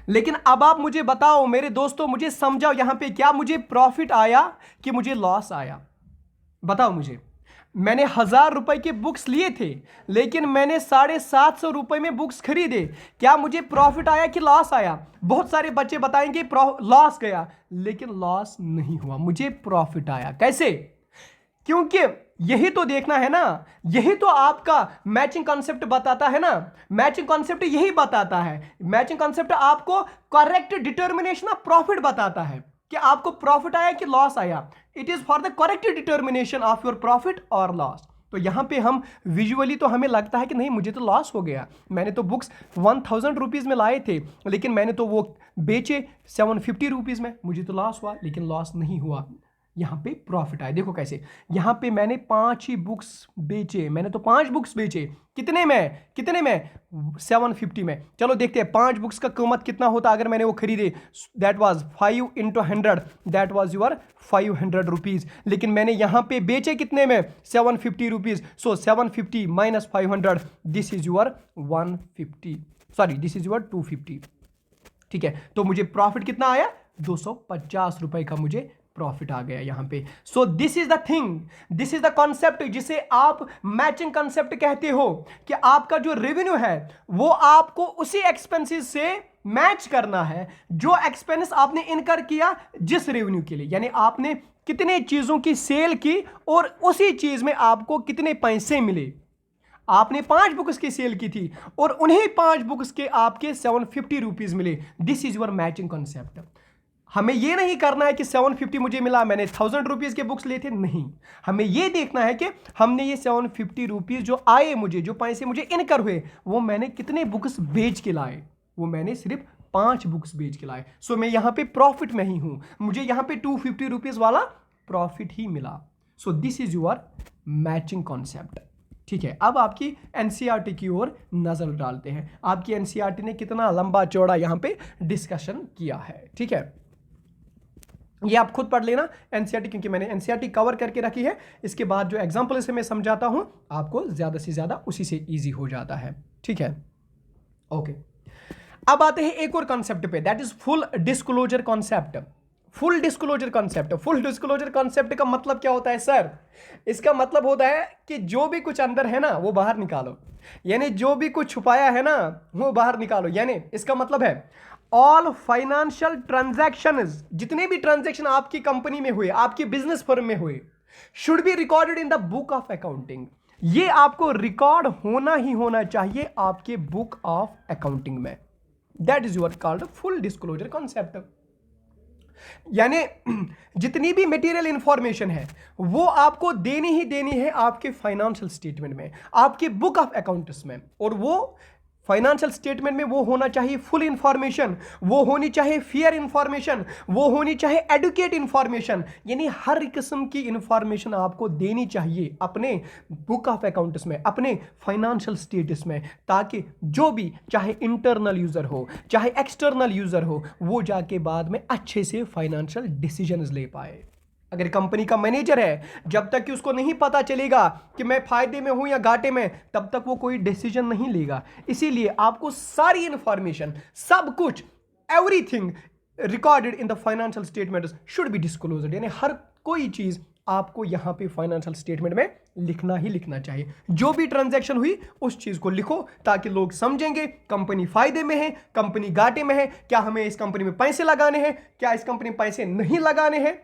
लेकिन अब आप मुझे बताओ मेरे दोस्तों, मुझे समझाओ यहां पे क्या मुझे प्रॉफिट आया कि मुझे लॉस आया? बताओ मुझे। मैंने ₹1000 के बुक्स लिए थे, लेकिन मैंने ₹750 में बुक्स खरीदे। क्या मुझे प्रॉफिट आया कि लॉस आया? बहुत सारे बच्चे बताएंगे लॉस गया, लेकिन लॉस नहीं हुआ, मुझे प्रॉफिट आया। कैसे? क्योंकि यही तो देखना है ना, यही तो आपका मैचिंग कॉन्सेप्ट बताता है ना। मैचिंग कॉन्सेप्ट यही बताता है, मैचिंग कॉन्सेप्ट आपको करेक्ट डिटर्मिनेशन ऑफ प्रॉफिट बताता है कि आपको प्रॉफिट आया कि लॉस आया। It is for the correct determination of your profit और लॉस। तो यहां पे हम विजुअली तो हमें लगता है कि नहीं मुझे तो लॉस हो गया, मैंने तो बुक्स 1000 रुपीज़ में लाए थे लेकिन मैंने तो वो बेचे 750 रुपीज़ में, मुझे तो लॉस हुआ। लेकिन लॉस नहीं हुआ, यहाँ पे प्रॉफिट आया। देखो कैसे, यहाँ पे मैंने 5 ही बुक्स बेचे, मैंने तो 5 बुक्स बेचे, कितने में 750 में। चलो देखते हैं 5 बुक्स का कीमत कितना होता अगर मैंने वो खरीदे। That was 5 into 100, that was your 500 rupees. लेकिन मैंने यहाँ पे बेचे कितने में, 750 rupees. So 750 minus 500, this is your 150, sorry this is your 250। ठीक है, तो मुझे प्रॉफिट कितना आया, 250 रुपए का मुझे प्रॉफिट आ गया यहां पे। सो this is the thing, this is the concept जिसे आप मैचिंग कॉन्सेप्ट कहते हो, कि आपका जो रेवेन्यू है वो आपको उसी एक्सपेंसेस से मैच करना है जो एक्सपेंस आपने इनकर किया जिस रेवेन्यू के लिए। यानी आपने कितने चीजों की सेल की और उसी चीज में आपको कितने पैसे मिले। आपने 5 बुक्स की सेल की थी और उन्हीं 5 बुक्स के आपके 750 रुपीज मिले। This is your matching concept. हमें यह नहीं करना है कि 750 मुझे मिला, मैंने 1000 रुपीज के बुक्स लिए थे, नहीं। हमें यह देखना है कि हमने ये 750 रुपीज जो आए मुझे, जो पैसे मुझे इनकर हुए, वो मैंने कितने बुक्स बेच के लाए। वो मैंने सिर्फ 5 बुक्स बेच के लाए। सो मैं यहां पे प्रॉफिट में ही हूं, मुझे यहां पे 250 रुपीज वाला प्रॉफिट ही मिला। सो this is your matching concept. ठीक है, अब आपकी एनसीईआरटी की ओर नजर डालते हैं। आपकी एनसीईआरटी ने कितना लंबा चौड़ा यहां पे डिस्कशन किया है। ठीक है, ये आप खुद पढ़ लेना एनसीईआरटी, क्योंकि मैंने एनसीईआरटी कवर करके रखी है। इसके बाद जो एग्जांपल से मैं समझाता हूं आपको ज्यादा से ज्यादा उसी से इजी हो जाता है। ठीक है, ओके। अब आते हैं एक और कॉन्सेप्ट पे, that is full disclosure concept. Full disclosure concept, full disclosure concept का मतलब क्या होता है सर? इसका मतलब होता है कि जो भी कुछ अंदर है ना वो बाहर निकालो, यानी जो भी कुछ छुपाया है ना वो बाहर निकालो। यानी इसका मतलब है ऑल फाइनेंशियल ट्रांजैक्शंस, जितने भी ट्रांजैक्शन आपकी कंपनी में हुए, आपकी बिजनेस फर्म में हुए, should be recorded in the book of accounting. ये आपको रिकॉर्ड होना ही होना चाहिए आपके बुक ऑफ अकाउंटिंग में। That is your called full disclosure concept. यानी जितनी भी मटेरियल इंफॉर्मेशन है वो आपको देनी ही देनी है आपके फाइनेंशियल स्टेटमेंट में, आपके बुक ऑफ अकाउंट्स में। और वो फाइनेंशियल स्टेटमेंट में वो होना चाहिए फुल इंफॉर्मेशन, वो होनी चाहिए फेयर इंफॉर्मेशन, वो होनी चाहिए एडुकेट इंफॉर्मेशन। यानी हर किस्म की इंफॉर्मेशन आपको देनी चाहिए अपने बुक ऑफ अकाउंट्स में, अपने फाइनेंशियल स्टेटस में, ताकि जो भी चाहे इंटरनल यूजर हो चाहे एक्सटर्नल यूजर हो वो जाके बाद में अच्छे से फाइनेंशियल डिसीजंस ले पाए। अगर कंपनी का मैनेजर है, जब तक कि उसको नहीं पता चलेगा कि मैं फायदे में हूं या घाटे में, तब तक वो कोई डिसीजन नहीं लेगा। इसीलिए आपको सारी इंफॉर्मेशन, सब कुछ, everything recorded in the financial statements should be disclosed. यानी हर कोई चीज आपको यहां पे फाइनेंशियल स्टेटमेंट में लिखना ही लिखना चाहिए। जो भी ट्रांजैक्शन हुई उस चीज को लिखो ताकि लोग समझेंगे कंपनी फायदे में है, कंपनी घाटे में है, क्या हमें इस कंपनी में पैसे लगाने हैं, क्या इस कंपनी में पैसे नहीं लगाने हैं,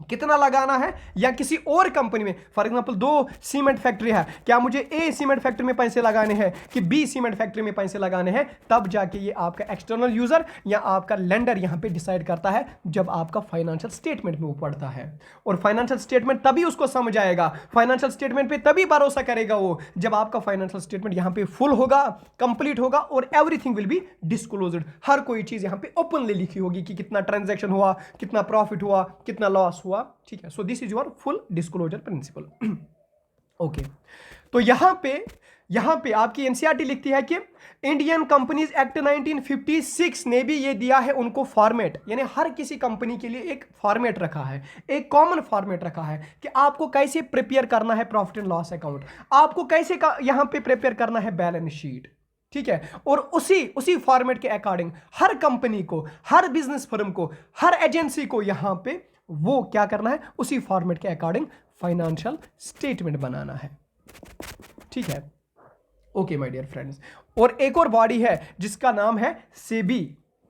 कितना लगाना है, या किसी और कंपनी में। फॉर एग्जांपल 2 सीमेंट फैक्ट्री है, क्या मुझे ए सीमेंट फैक्ट्री में पैसे लगाने हैं कि बी सीमेंट फैक्ट्री में पैसे लगाने हैं, तब जाके ये आपका एक्सटर्नल यूजर या आपका लेंडर यहां पे डिसाइड करता है जब आपका फाइनेंशियल स्टेटमेंट में वो पढ़ता है। और फाइनेंशियल स्टेटमेंट तभी उसको समझ आएगा, फाइनेंशियल स्टेटमेंट पे तभी भरोसा करेगा वो जब आपका फाइनेंशियल स्टेटमेंट यहां पे फुल होगा, कंप्लीट होगा और एवरीथिंग विल बी डिस्क्लोज्ड। हर कोई चीज यहां पे ओपनली लिखी होगी कि कितना ट्रांजैक्शन हुआ, कितना प्रॉफिट हुआ, कितना लॉस हुआ। ठीक है, so this is your full disclosure principle. Okay, तो यहां पे आपकी एनसीईआरटी लिखती है कि इंडियन कंपनीज एक्ट 1956 ने भी ये दिया है उनको फॉर्मेट। यानी हर किसी कंपनी के लिए एक फॉर्मेट रखा है, एक कॉमन फॉर्मेट रखा है कि आपको कैसे प्रिपेयर करना है प्रॉफिट एंड लॉस अकाउंट, आपको कैसे यहां पे प्रिपेयर करना है बैलेंस शीट। ठीक है, और उसी फॉर्मेट के अकॉर्डिंग हर कंपनी को, हर बिजनेस फर्म को, हर एजेंसी को यहां पे वो क्या करना है, उसी फॉर्मेट के अकॉर्डिंग फाइनेंशियल स्टेटमेंट बनाना है। ठीक है, ओके माय डियर फ्रेंड्स। और एक और बॉडी है जिसका नाम है सेबी।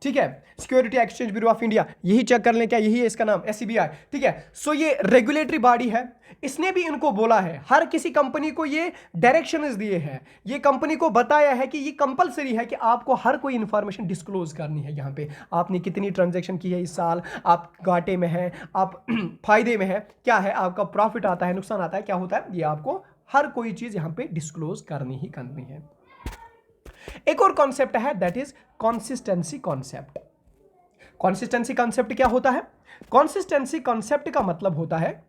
ठीक है, security exchange bureau of India, यही चेक कर लें क्या, यही है इसका नाम, SCBI, ठीक है। सो ये रेगुलेटरी बॉडी है, इसने भी इनको बोला है, हर किसी कंपनी को ये डायरेक्शंस दिए हैं, ये कंपनी को बताया है कि ये कंपलसरी है कि आपको हर कोई इंफॉर्मेशन डिस्क्लोज करनी है। यहाँ पे आपने कितनी ट्रांजैक्शन की है इस साल, आप घाटे में है, आप फायदे में है, क्या है आपका प्रॉफिट आता है, नुकसान आता है, क्या होता है, ये आपको हर कोई चीज यहाँ पे डिस्क्लोज करनी ही करनी है। एक और कॉन्सेप्ट है, that is consistency concept. Consistency concept क्या होता है? कंसिस्टेंसी कॉन्सेप्ट का मतलब होता है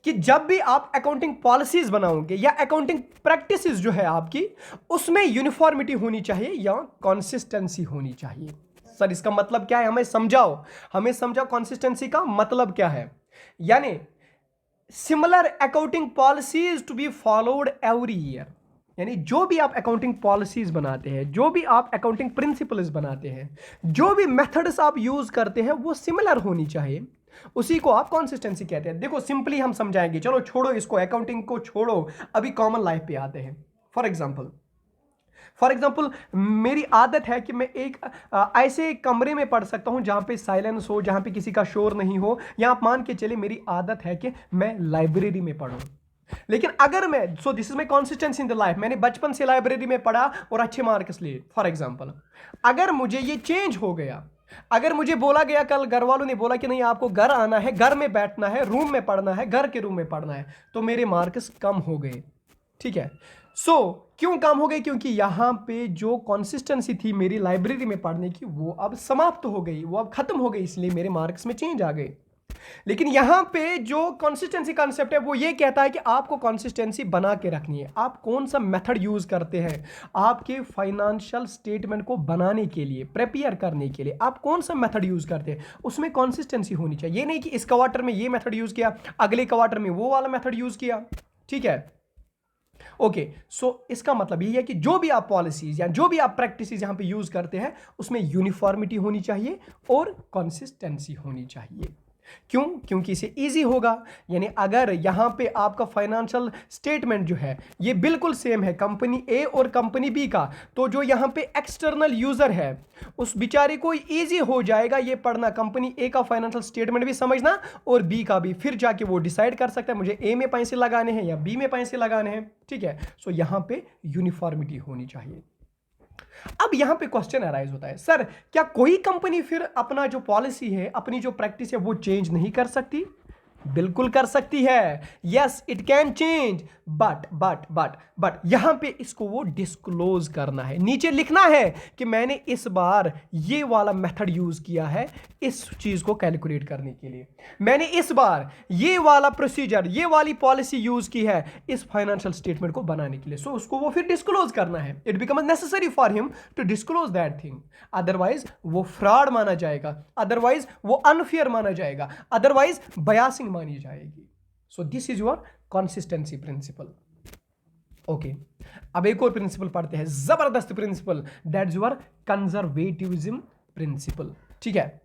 कि जब भी आप अकाउंटिंग पॉलिसीज बनाओगे या अकाउंटिंग प्रैक्टिसेस जो है आपकी, उसमें यूनिफॉर्मिटी होनी चाहिए या कंसिस्टेंसी होनी चाहिए। सर इसका मतलब क्या है, हमें समझाओ कंसिस्टेंसी का मतलब क्या है। यानी similar accounting policies to be followed every year, यानी जो भी आप अकाउंटिंग पॉलिसीज बनाते हैं, जो भी आप अकाउंटिंग प्रिंसिपल्स बनाते हैं, जो भी मेथड्स आप यूज करते हैं, वो सिमिलर होनी चाहिए, उसी को आप कंसिस्टेंसी कहते हैं। देखो सिंपली हम समझाएंगे, चलो छोड़ो इसको, अकाउंटिंग को छोड़ो, अभी कॉमन लाइफ पे आते हैं। फॉर एग्जाम्पल मेरी आदत है कि मैं एक ऐसे कमरे में पढ़ सकता हूं जहां पे साइलेंस हो, जहां पे किसी का शोर नहीं हो, या आप मान के चले मेरी आदत है कि मैं लाइब्रेरी में पढ़ूं। लेकिन अगर मैं, सो this is my consistency in the life, मैंने बचपन से लाइब्रेरी में पढ़ा और अच्छे मार्क्स लिए। फॉर एग्जाम्पल अगर मुझे ये चेंज हो गया, अगर मुझे बोला गया, कल घर वालों ने बोला कि नहीं आपको घर आना है, घर में बैठना है, रूम में पढ़ना है, घर के रूम में पढ़ना है, तो मेरे मार्क्स कम हो गए। ठीक है, सो क्यों कम हो गए? क्योंकि यहां पे जो कंसिस्टेंसी थी मेरी लाइब्रेरी में पढ़ने की, वो अब समाप्त हो गई, वो अब खत्म हो गई, इसलिए मेरे मार्क्स में चेंज आ गए। लेकिन यहां पे जो कंसिस्टेंसी कॉन्सेप्ट है वो ये कहता है कि आपको कंसिस्टेंसी बना के रखनी है। आप कौन सा मेथड यूज करते हैं आपके फाइनेंशियल स्टेटमेंट को बनाने के लिए, प्रिपेयर करने के लिए, आप कौन सा मेथड यूज करते हैं, उसमें कंसिस्टेंसी होनी चाहिए। ये नहीं कि इस क्वार्टर में ये मेथड यूज किया, अगले क्वार्टर में वो वाला मेथड यूज किया। ठीक है, ओके, सो इसका मतलब ये है कि जो भी आप पॉलिसीज या जो भी आप प्रैक्टिसेस यहां पे यूज करते हैं, उसमें यूनिफॉर्मिटी होनी चाहिए और कंसिस्टेंसी होनी चाहिए। क्यों? क्योंकि इसे इजी होगा। यानी अगर यहां पे आपका फाइनेंशियल स्टेटमेंट जो है ये बिल्कुल सेम है कंपनी ए और कंपनी बी का, तो जो यहां पे एक्सटर्नल यूजर है उस बेचारे को इजी हो जाएगा ये पढ़ना, कंपनी ए का फाइनेंशियल स्टेटमेंट भी समझना और बी का भी, फिर जाके वो डिसाइड कर सकता है मुझे ए में पैसे लगाने हैं या बी में पैसे लगाने हैं। ठीक है, सो यहां पे यूनिफॉर्मिटी होनी चाहिए। अब यहां पे क्वेश्चन अराइज होता है, सर क्या कोई कंपनी फिर अपना जो पॉलिसी है, अपनी जो प्रैक्टिस है वो चेंज नहीं कर सकती? बिल्कुल कर सकती है, yes it can change, but यहां पे इसको वो डिस्क्लोज करना है, नीचे लिखना है कि मैंने इस बार ये वाला मेथड यूज किया है इस चीज को कैलकुलेट करने के लिए, मैंने इस बार ये वाला प्रोसीजर, ये वाली पॉलिसी यूज की है इस फाइनेंशियल स्टेटमेंट को बनाने के लिए। सो उसको वो फिर डिस्क्लोज करना है, it become necessary for him to disclose that thing, otherwise वो फ्रॉड माना जाएगा, अदरवाइज वो अनफेयर माना जाएगा, अदरवाइज बयासिंग मानी जाएगी। So this is your consistency principle. Okay, अब एक और प्रिंसिपल पढ़ते हैं, जबरदस्त principle, that is your conservatism principle. ठीक है,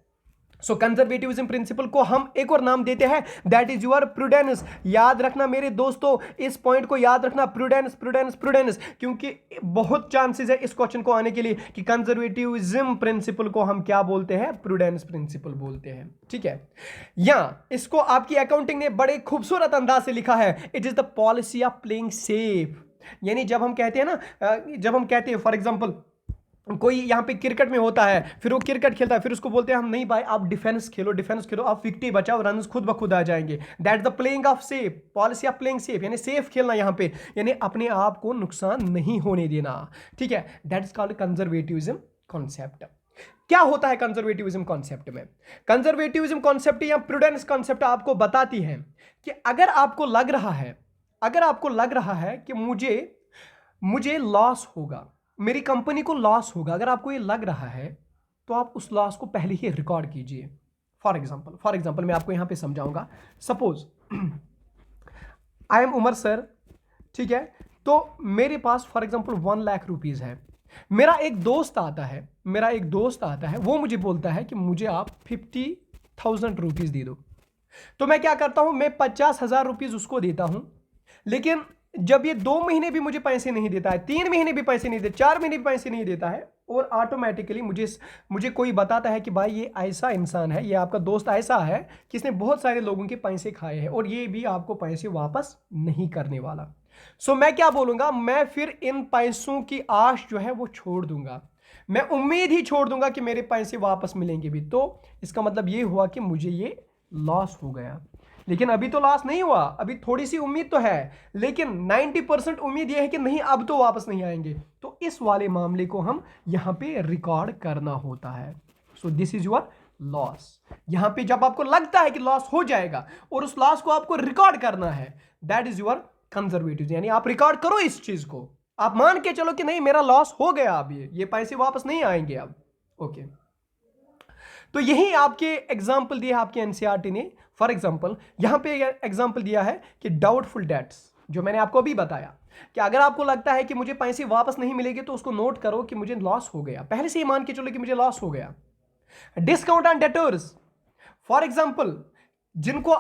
सो कंजर्वेटिविज्म प्रिंसिपल को हम एक और नाम देते हैं, दैट इज योर प्रूडेंस। याद रखना मेरे दोस्तों, इस पॉइंट को याद रखना, प्रूडेंस प्रूडेंस प्रूडेंस, क्योंकि बहुत चांसेस है इस क्वेश्चन को आने के लिए कि कंजर्वेटिविज्म प्रिंसिपल को हम क्या बोलते हैं, प्रूडेंस प्रिंसिपल बोलते हैं। ठीक है, या इसको आपकी अकाउंटिंग ने बड़े खूबसूरत अंदाज से लिखा है, it is the policy of playing safe. यानी जब हम कहते हैं ना, जब हम कहते हैं फॉर एग्जाम्पल कोई यहाँ पे क्रिकेट में होता है, फिर वो क्रिकेट खेलता है, फिर उसको बोलते हैं हम नहीं भाई आप डिफेंस खेलो, आप विकेट बचाओ, रन्स खुद ब खुद आ जाएंगे, that the playing of safe, policy of playing safe, यानी सेफ खेलना यहाँ पे, यानी अपने आप को नुकसान नहीं होने देना। ठीक है, दैट इज कॉल्ड कंजर्वेटिविज्म कॉन्सेप्ट। क्या होता है कंजर्वेटिविज्म कॉन्सेप्ट में? कंजर्वेटिविज्म कॉन्सेप्ट या प्रूडेंस कॉन्सेप्ट आपको बताती है कि अगर आपको लग रहा है कि मुझे लॉस होगा, मेरी कंपनी को लॉस होगा, अगर आपको ये लग रहा है तो आप उस लॉस को पहले ही रिकॉर्ड कीजिए। फॉर एग्जाम्पल मैं आपको यहां पे समझाऊंगा। Suppose I am Umar sir, ठीक है, तो मेरे पास फॉर एग्जाम्पल 1 लाख रुपीज है। मेरा एक दोस्त आता है, वो मुझे बोलता है कि मुझे आप 50,000 रुपीज दे दो। तो मैं क्या करता हूं, मैं 50,000 रुपीज उसको देता हूं, लेकिन जब ये 2 महीने भी मुझे पैसे नहीं देता है, 3 महीने भी पैसे नहीं देता, 4 महीने भी पैसे नहीं देता है, और ऑटोमेटिकली मुझे कोई बताता है कि भाई ये ऐसा इंसान है, ये आपका दोस्त ऐसा है कि इसने बहुत सारे लोगों के पैसे खाए हैं और ये भी आपको पैसे वापस नहीं करने वाला। सो मैं क्या बोलूँगा, मैं फिर इन पैसों की आश जो है वो छोड़ दूंगा, मैं उम्मीद ही छोड़ दूंगा कि मेरे पैसे वापस मिलेंगे भी। तो इसका मतलब ये हुआ कि मुझे ये लॉस हो गया। लेकिन अभी तो लॉस नहीं हुआ, अभी थोड़ी सी उम्मीद तो है, लेकिन 90% उम्मीद यह है कि नहीं अब तो वापस नहीं आएंगे। तो इस वाले मामले को हम यहां पे रिकॉर्ड करना होता है। So this is your loss. यहां पे जब आपको लगता है कि लॉस हो जाएगा और उस लॉस को आपको रिकॉर्ड करना है, दैट इज योर कंजर्वेटिव, यानी आप रिकॉर्ड करो इस चीज को, आप मान के चलो कि नहीं मेरा लॉस हो गया, अब ये पैसे वापस नहीं आएंगे अब। ओके, तो यही आपके एग्जाम्पल दिया आपके एनसीईआरटी ने। फॉर एग्जाम्पल यहां पे एग्जाम्पल दिया है कि डाउटफुल डेट्स, जो मैंने आपको अभी बताया कि अगर आपको लगता है कि मुझे पैसे वापस नहीं मिलेंगे तो उसको नोट करो कि मुझे लॉस हो गया, पहले से ही मान के चलो कि मुझे लॉस हो गया। Discount on debtors, for example जिनको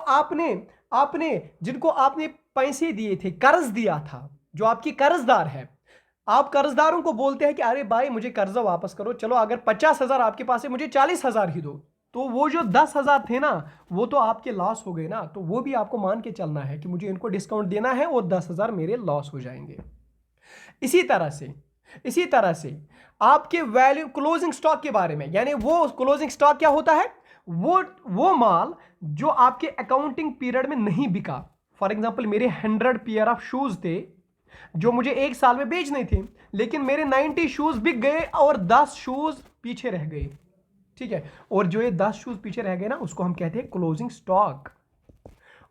आपने पैसे दिए थे, कर्ज दिया था, जो आपकी कर्जदार है, आप कर्जदारों को बोलते हैं कि अरे भाई मुझे कर्जा वापस करो, चलो अगर 50,000 आपके पास है मुझे 40,000 ही दो, तो वो जो 10,000 थे ना वो तो आपके लॉस हो गए ना, तो वो भी आपको मान के चलना है कि मुझे इनको डिस्काउंट देना है और 10,000 मेरे लॉस हो जाएंगे। इसी तरह से आपके वैल्यू क्लोजिंग स्टॉक के बारे में, यानी वो क्लोजिंग स्टॉक क्या होता है, वो माल जो आपके अकाउंटिंग पीरियड में नहीं बिका। फॉर एग्जाम्पल मेरे 100 पेयर ऑफ शूज थे जो मुझे एक साल में बेचने थे, लेकिन मेरे 90 शूज बिक गए और 10 शूज पीछे रह गए, ठीक है, और जो ये 10 शूज पीछे रह गए ना उसको हम कहते हैं क्लोजिंग स्टॉक।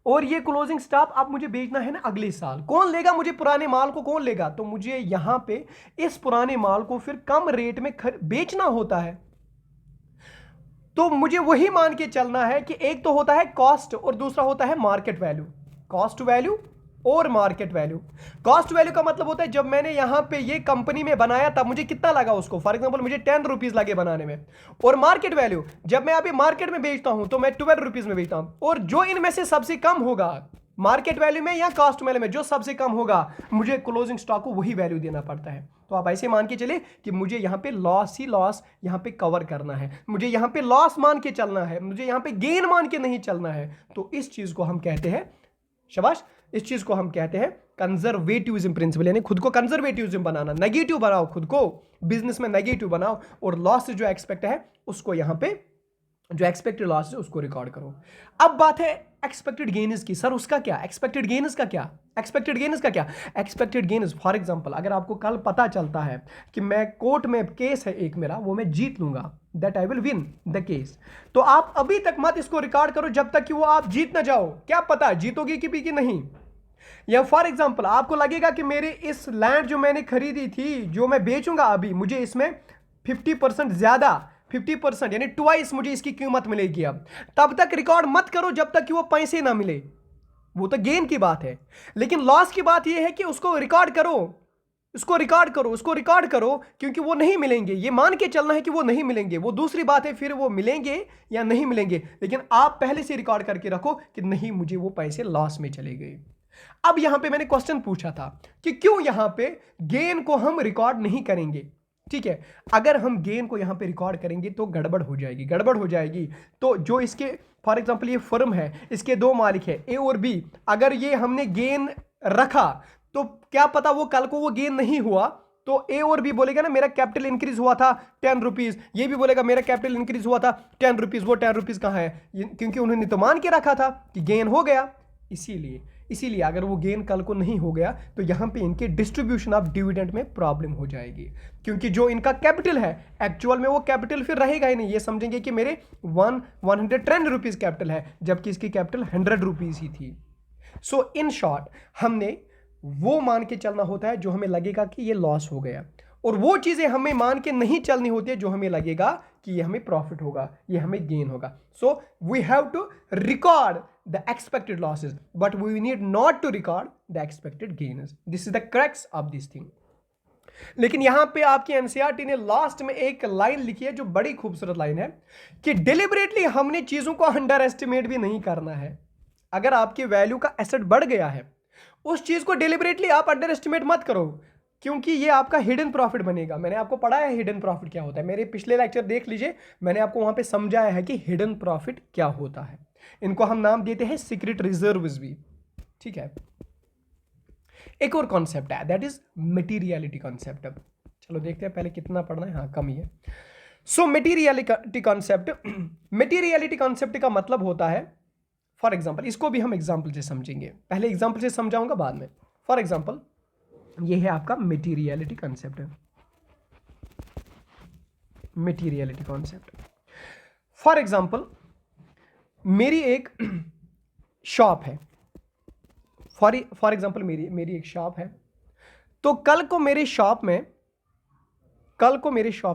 और ये क्लोजिंग स्टॉक आप मुझे बेचना है ना अगले साल, कौन लेगा मुझे पुराने माल को, कौन लेगा, तो मुझे यहां पे इस पुराने माल को फिर कम रेट में बेचना होता है। तो मुझे वही मान के चलना है कि एक तो होता है कॉस्ट और दूसरा होता है मार्केट वैल्यू। कॉस्ट वैल्यू और मार्केट वैल्यू। कॉस्ट वैल्यू का मतलब होता है जब मैंने यहां पे ये कंपनी में बनाया तब मुझे कितना लगा उसको, फॉर एग्जांपल मुझे 10 रुपीज लगे बनाने में। और मार्केट वैल्यू, जब मैं अभी मार्केट में बेचता हूं तो मैं 12 रुपीज में बेचता हूं, और जो इनमें से सबसे कम होगा मार्केट वैल्यू में या कॉस्ट वैल्यू में, जो सबसे कम होगा मुझे क्लोजिंग स्टॉक को वही वैल्यू देना पड़ता है। तो आप ऐसे मान के चले कि मुझे यहां पे लॉस ही लॉस यहां पे कवर करना है, मुझे यहां पे लॉस मान के चलना है, मुझे यहां पे गेन मान के नहीं चलना है। तो इस चीज को हम कहते हैं, शाबाश, इस चीज को हम कहते हैं कंजर्वेटिविज्म प्रिंसिपल, यानी खुद को कंजर्वेटिविज्म बनाना, नेगेटिव बनाओ, खुद को बिजनेस में नेगेटिव बनाओ, और लॉस जो एक्सपेक्ट है उसको यहां पे जो एक्सपेक्टेड लॉस है उसको रिकॉर्ड करो। अब बात है एक्सपेक्टेड गेन्स की। सर उसका क्या, एक्सपेक्टेड गेन्स का क्या, एक्सपेक्टेड गेन्स का क्या, एक्सपेक्टेड गेन्स फॉर एग्जांपल अगर आपको कल पता चलता है कि मैं कोर्ट में केस है एक मेरा, वो मैं जीत लूंगा, that I will win the case, तो आप अभी तक मत इसको रिकॉर्ड करो जब तक कि वो आप जीत ना जाओ, क्या पता जीतोगे कि नहीं। या फॉर एग्जांपल आपको लगेगा कि मेरे इस लैंड जो मैंने खरीदी थी, जो मैं बेचूंगा अभी, मुझे इसमें 50% ज्यादा, 50% यानी ट्वाइस मुझे इसकी कीमत मिलेगी, अब तब तक रिकॉर्ड मत करो जब तक कि वो पैसे ना मिले, वो तो गेन की बात है। लेकिन लॉस की बात यह है कि उसको रिकॉर्ड करो, उसको रिकॉर्ड करो, क्योंकि वो नहीं मिलेंगे, ये मान के चलना है कि वो नहीं मिलेंगे, वो दूसरी बात है फिर वो मिलेंगे या नहीं मिलेंगे, लेकिन आप पहले से रिकॉर्ड करके रखो कि नहीं मुझे वो पैसे लॉस में चले गए। अब यहां पे मैंने क्वेश्चन पूछा था कि क्यों यहां पे गेन को हम रिकॉर्ड नहीं करेंगे, ठीक है, अगर हम गेन को यहां पे रिकॉर्ड करेंगे तो गड़बड़ हो जाएगी। तो जो इसके फॉर एग्जांपल ये फर्म है, इसके दो मालिक है ए और बी, अगर ये हमने गेन रखा तो क्या पता वो कल को वो गेन नहीं हुआ, तो ए और बी बोलेगा ना मेरा कैपिटल इंक्रीज हुआ था 10 रुपीज, ये भी बोलेगा मेरा कैपिटल इंक्रीज हुआ था 10 रुपीज, वो 10 रुपीज कहां है, क्योंकि उन्होंने तो मान के रखा था कि गेन हो गया। इसीलिए अगर वो गेन कल को नहीं हो गया तो यहां पे इनके डिस्ट्रीब्यूशन ऑफ डिविडेंड में प्रॉब्लम हो जाएगी, क्योंकि जो इनका कैपिटल है एक्चुअल में वो कैपिटल फिर रहेगा ही नहीं, ये समझेंगे कि मेरे 110 रुपीज कैपिटल है जबकि इसकी कैपिटल 100 रुपीज ही थी। सो इन शॉर्ट हमने वो मान के चलना होता है जो हमें लगेगा कि ये लॉस हो गया, और वो चीजें हमें मान के नहीं चलनी होती है जो हमें लगेगा कि ये हमें प्रॉफिट होगा, ये हमें गेन होगा। So we have to record the expected losses but we need not to record the expected gains. This is the crux of this thing. लेकिन यहां पे आपकी एनसीईआरटी ने लास्ट में एक लाइन लिखी है जो बड़ी खूबसूरत लाइन है कि डिलिबरेटली हमने चीजों को अंडर एस्टिमेट भी नहीं करना है। अगर आपकी वैल्यू का एसेट बढ़ गया है उस चीज को डिलिबरेटली आप अंडर एस्टिमेट मत करो, क्योंकि ये आपका हिडन प्रॉफिट बनेगा। मैंने आपको पढ़ाया है हिडन प्रॉफिट क्या होता है, मेरे पिछले लेक्चर देख लीजिए, मैंने आपको वहां पे समझाया है कि हिडन प्रॉफिट क्या होता है। इनको हम नाम देते हैं सीक्रेट रिजर्व्स भी, ठीक है। एक और कॉन्सेप्ट है, दैट इज मटीरियलिटी कॉन्सेप्ट। चलो देखते हैं पहले कितना पढ़ना है, हाँ कम ही है। सो मटीरियलिटी कॉन्सेप्ट, मटीरियलिटी कॉन्सेप्ट का मतलब होता है, फॉर एग्जाम्पल, इसको भी हम एग्जाम्पल से समझेंगे, पहले एग्जाम्पल से समझाऊंगा बाद में। फॉर एग्जाम्पल ये है आपका materiality concept, materiality concept. For example मेरी एक शॉप है, फॉर एग्जाम्पल मेरी एक शॉप है, तो कल को मेरी शॉप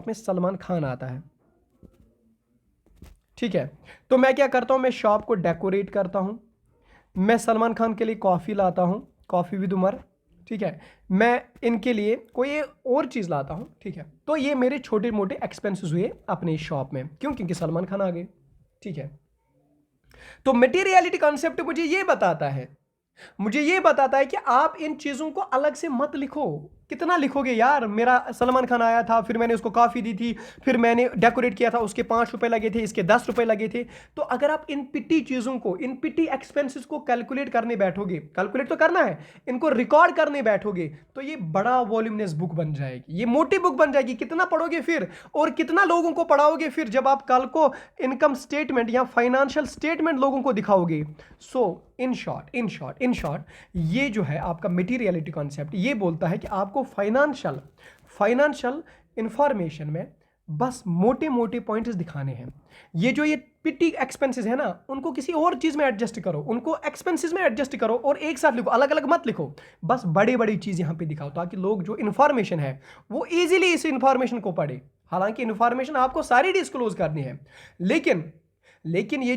में सलमान खान आता है, ठीक है। तो मैं क्या करता हूं, मैं शॉप को डेकोरेट करता हूं, मैं सलमान खान के लिए कॉफ़ी लाता हूं, कॉफ़ी विद उमर, ठीक है। मैं इनके लिए कोई और चीज़ लाता हूं, ठीक है। तो ये मेरे छोटे मोटे एक्सपेंसेस हुए अपने शॉप में, क्यों? क्योंकि सलमान खान आ गए, ठीक है। तो मटेरियलिटी कॉन्सेप्ट मुझे ये बताता है कि आप इन चीज़ों को अलग से मत लिखो। कितना लिखोगे यार, मेरा सलमान खान आया था, फिर मैंने उसको कॉफ़ी दी थी, फिर मैंने डेकोरेट किया था, उसके 5 रुपए लगे थे, इसके 10 रुपए लगे थे। तो अगर आप इन पिटी चीज़ों को, इन पिटी एक्सपेंसेस को कैलकुलेट करने बैठोगे, कैलकुलेट तो करना है, इनको रिकॉर्ड करने बैठोगे, तो ये बड़ा वॉल्यूमिनस बुक बन जाएगी, ये मोटी बुक बन जाएगी। कितना पढ़ोगे फिर, और कितना लोगों को पढ़ाओगे फिर, जब आप कल को इनकम स्टेटमेंट या फाइनेंशियल स्टेटमेंट लोगों को दिखाओगे। सो इन शॉर्ट ये जो है आपका मटेरियलिटी कॉन्सेप्ट, ये बोलता है कि आपको फाइनेंशियल इंफॉर्मेशन में बस मोटे मोटे पॉइंट्स दिखाने हैं। ये पिटी एक्सपेंसेस है ना, उनको किसी और चीज में एडजस्ट करो, उनको एक्सपेंसेस में एडजस्ट करो, और एक साथ लिखो, अलग अलग मत लिखो। बस बड़ी बड़ी चीज यहां पे दिखाओ, ताकि लोग जो इंफॉर्मेशन है वो इजीली इस इंफॉर्मेशन को पढ़े। हालांकि इंफॉर्मेशन आपको सारी डिस्क्लोज करनी है, लेकिन ये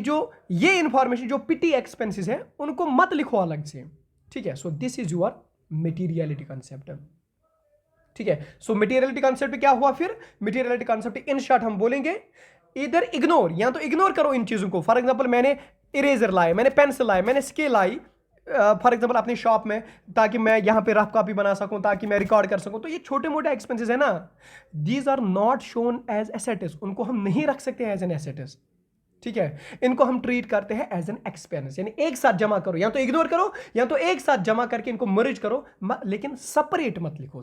इंफॉर्मेशन जो पिटी एक्सपेंसेस है उनको मत लिखो अलग से, ठीक है। So this is your materiality concept, ठीक है। सो मटेरियलिटी कॉन्सेप्ट क्या हुआ फिर? मटेरियलिटी कॉन्सेप्ट इन शॉर्ट हम बोलेंगे, इधर इग्नोर, या तो इग्नोर करो इन चीजों को। फॉर एग्जांपल मैंने इरेजर लाए, मैंने पेंसिल लाए, मैंने स्केल लाई, फॉर एग्जांपल अपनी शॉप में, ताकि मैं यहां पे रफ कॉपी बना सकूं, ताकि मैं रिकॉर्ड कर सकूं। तो ये छोटे मोटे एक्सपेंसेस है ना, these are not shown as assets, उनको हम नहीं रख सकते एज एन एसेट्स, ठीक है। इनको हम ट्रीट करते हैं एज एन एक्सपेंस, यानी एक साथ जमा करो, या तो इग्नोर करो या तो एक साथ जमा करके इनको मर्ज करो, लेकिन सेपरेट मत लिखो,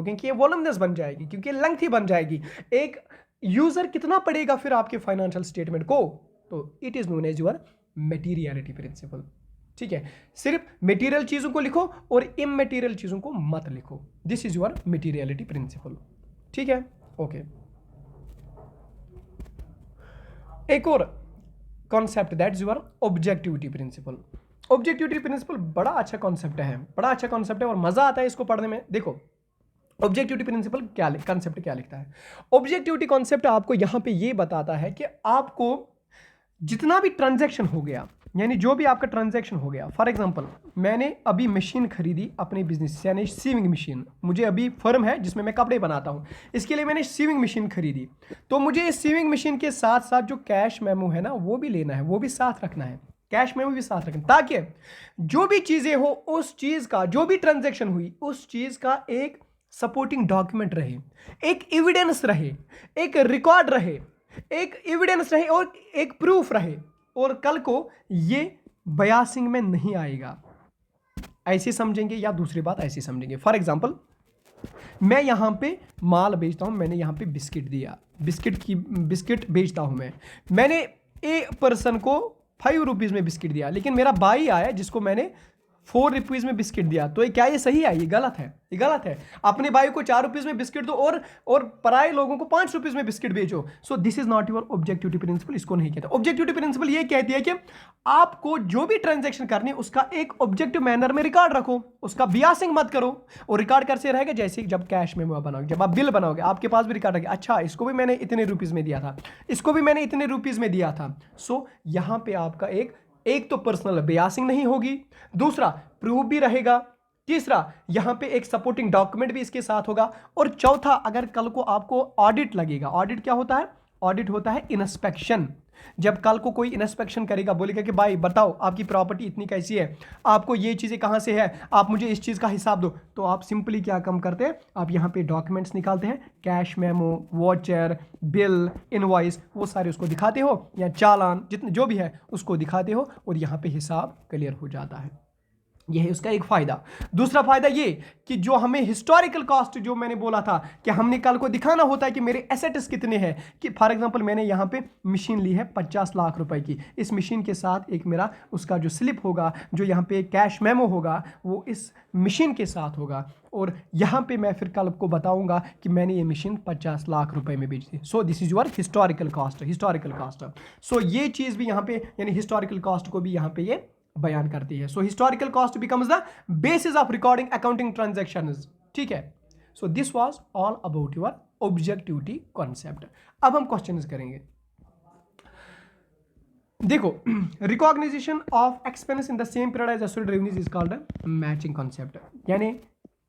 क्योंकि ये वॉल्यूमिनस बन जाएगी, क्योंकि लेंथी बन जाएगी। एक यूजर कितना पढ़ेगा फिर आपके फाइनेंशियल स्टेटमेंट को? तो it is known as your materiality principle, ठीक है। सिर्फ मटेरियल चीजों को लिखो और इममटेरियल चीजों को मत लिखो। This is your materiality principle, ठीक है, ओके। एक और concept, that's your objectivity principle. Objectivity principle बड़ा अच्छा कॉन्सेप्ट है और मजा आता है इसको पढ़ने में। देखो ऑब्जेक्टिविटी प्रिंसिपल क्या कॉन्सेप्ट क्या लिखता है। ऑब्जेक्टिविटी कॉन्सेप्ट आपको यहां पे ये बताता है कि आपको जितना भी ट्रांजैक्शन हो गया, यानी जो भी आपका ट्रांजैक्शन हो गया, फॉर एग्जांपल मैंने अभी मशीन खरीदी अपने बिजनेस, यानी सीविंग मशीन, मुझे अभी फर्म है जिसमें मैं कपड़े बनाता हूं, इसके लिए मैंने सीविंग मशीन खरीदी। तो मुझे इस सीविंग मशीन के साथ साथ जो कैश मेमो है ना वो भी लेना है, वो भी साथ रखना है, कैश मेमो भी साथ रखना, ताकि जो भी चीज़ें हो उस चीज़ का, जो भी ट्रांजेक्शन हुई उस चीज़ का एक सपोर्टिंग डॉक्यूमेंट रहे, एक एविडेंस रहे, एक रिकॉर्ड रहे, एक एविडेंस रहे और एक प्रूफ रहे, और कल को ये बयासिंग में नहीं आएगा। ऐसे समझेंगे या दूसरी बात ऐसे समझेंगे। फॉर एग्जांपल मैं यहां पे माल बेचता हूं, मैंने यहां पे बिस्किट दिया, बिस्किट बेचता हूं मैंने एक पर्सन को 5 रुपीज़ में बिस्किट दिया, लेकिन मेरा भाई आया जिसको मैंने 4 रुपीज़ में बिस्किट दिया। तो क्या ये सही है? ये गलत है, ये गलत है। अपने भाई को 4 रुपीज़ में बिस्किट दो और पराए लोगों को 5 रुपीज़ में बिस्किट बेचो। So this is not your objectivity principle, इसको नहीं कहते। ऑब्जेक्टिविटी प्रिंसिपल ये कहती है कि आपको जो भी ट्रांजैक्शन करनी है उसका एक ऑब्जेक्टिव मैनर में रिकॉर्ड रखो, उसका बियासिंग मत करो, और रिकॉर्ड कैसे रहेगा? जैसे जब कैश में बनाओगे, जब आप बिल बनाओगे, आपके पास भी रिकॉर्ड रहेगा, अच्छा इसको भी मैंने इतने रुपीज़ में दिया था, इसको भी मैंने इतने रुपीज़ में दिया था। सो यहाँ पे आपका एक तो पर्सनल बियासिंग नहीं होगी, दूसरा प्रूफ भी रहेगा, तीसरा यहां पे एक सपोर्टिंग डॉक्यूमेंट भी इसके साथ होगा, और चौथा अगर कल को आपको ऑडिट लगेगा, ऑडिट क्या होता है? ऑडिट होता है इंस्पेक्शन। जब कल को कोई इंस्पेक्शन करेगा, बोलेगा कि भाई बताओ आपकी प्रॉपर्टी इतनी कैसी है, आपको ये चीज़ें कहाँ से है, आप मुझे इस चीज़ का हिसाब दो, तो आप सिंपली क्या काम करते हैं, आप यहाँ पे डॉक्यूमेंट्स निकालते हैं, cash memo, voucher, bill, invoice, वो सारे उसको दिखाते हो, या चालान जितने जो भी है उसको दिखाते हो, और यहाँ पे हिसाब क्लियर हो जाता है। यह है उसका एक फ़ायदा। दूसरा फ़ायदा ये कि जो हमें हिस्टोरिकल कॉस्ट, जो मैंने बोला था कि हमने कल को दिखाना होता है कि मेरे एसेट्स कितने हैं, कि फॉर एग्जांपल मैंने यहाँ पे मशीन ली है 50 लाख रुपए की, इस मशीन के साथ एक मेरा उसका जो स्लिप होगा, जो यहाँ पे कैश मेमो होगा, वो इस मशीन के साथ होगा, और यहाँ पे मैं फिर कल को बताऊंगा कि मैंने ये मशीन 50 लाख रुपए में बेची थी। So this is your historical cost. So ये चीज़ भी यहाँ पे, यानी हिस्टोरिकल कॉस्ट को भी यहाँ पे ये बयान करती है। So historical cost becomes the basis of recording accounting transactions, ठीक है। So this was all about your objectivity concept. अब हम क्वेश्चंस करेंगे। देखो, recognition of expense in the same period as associated revenues is called matching concept, यानी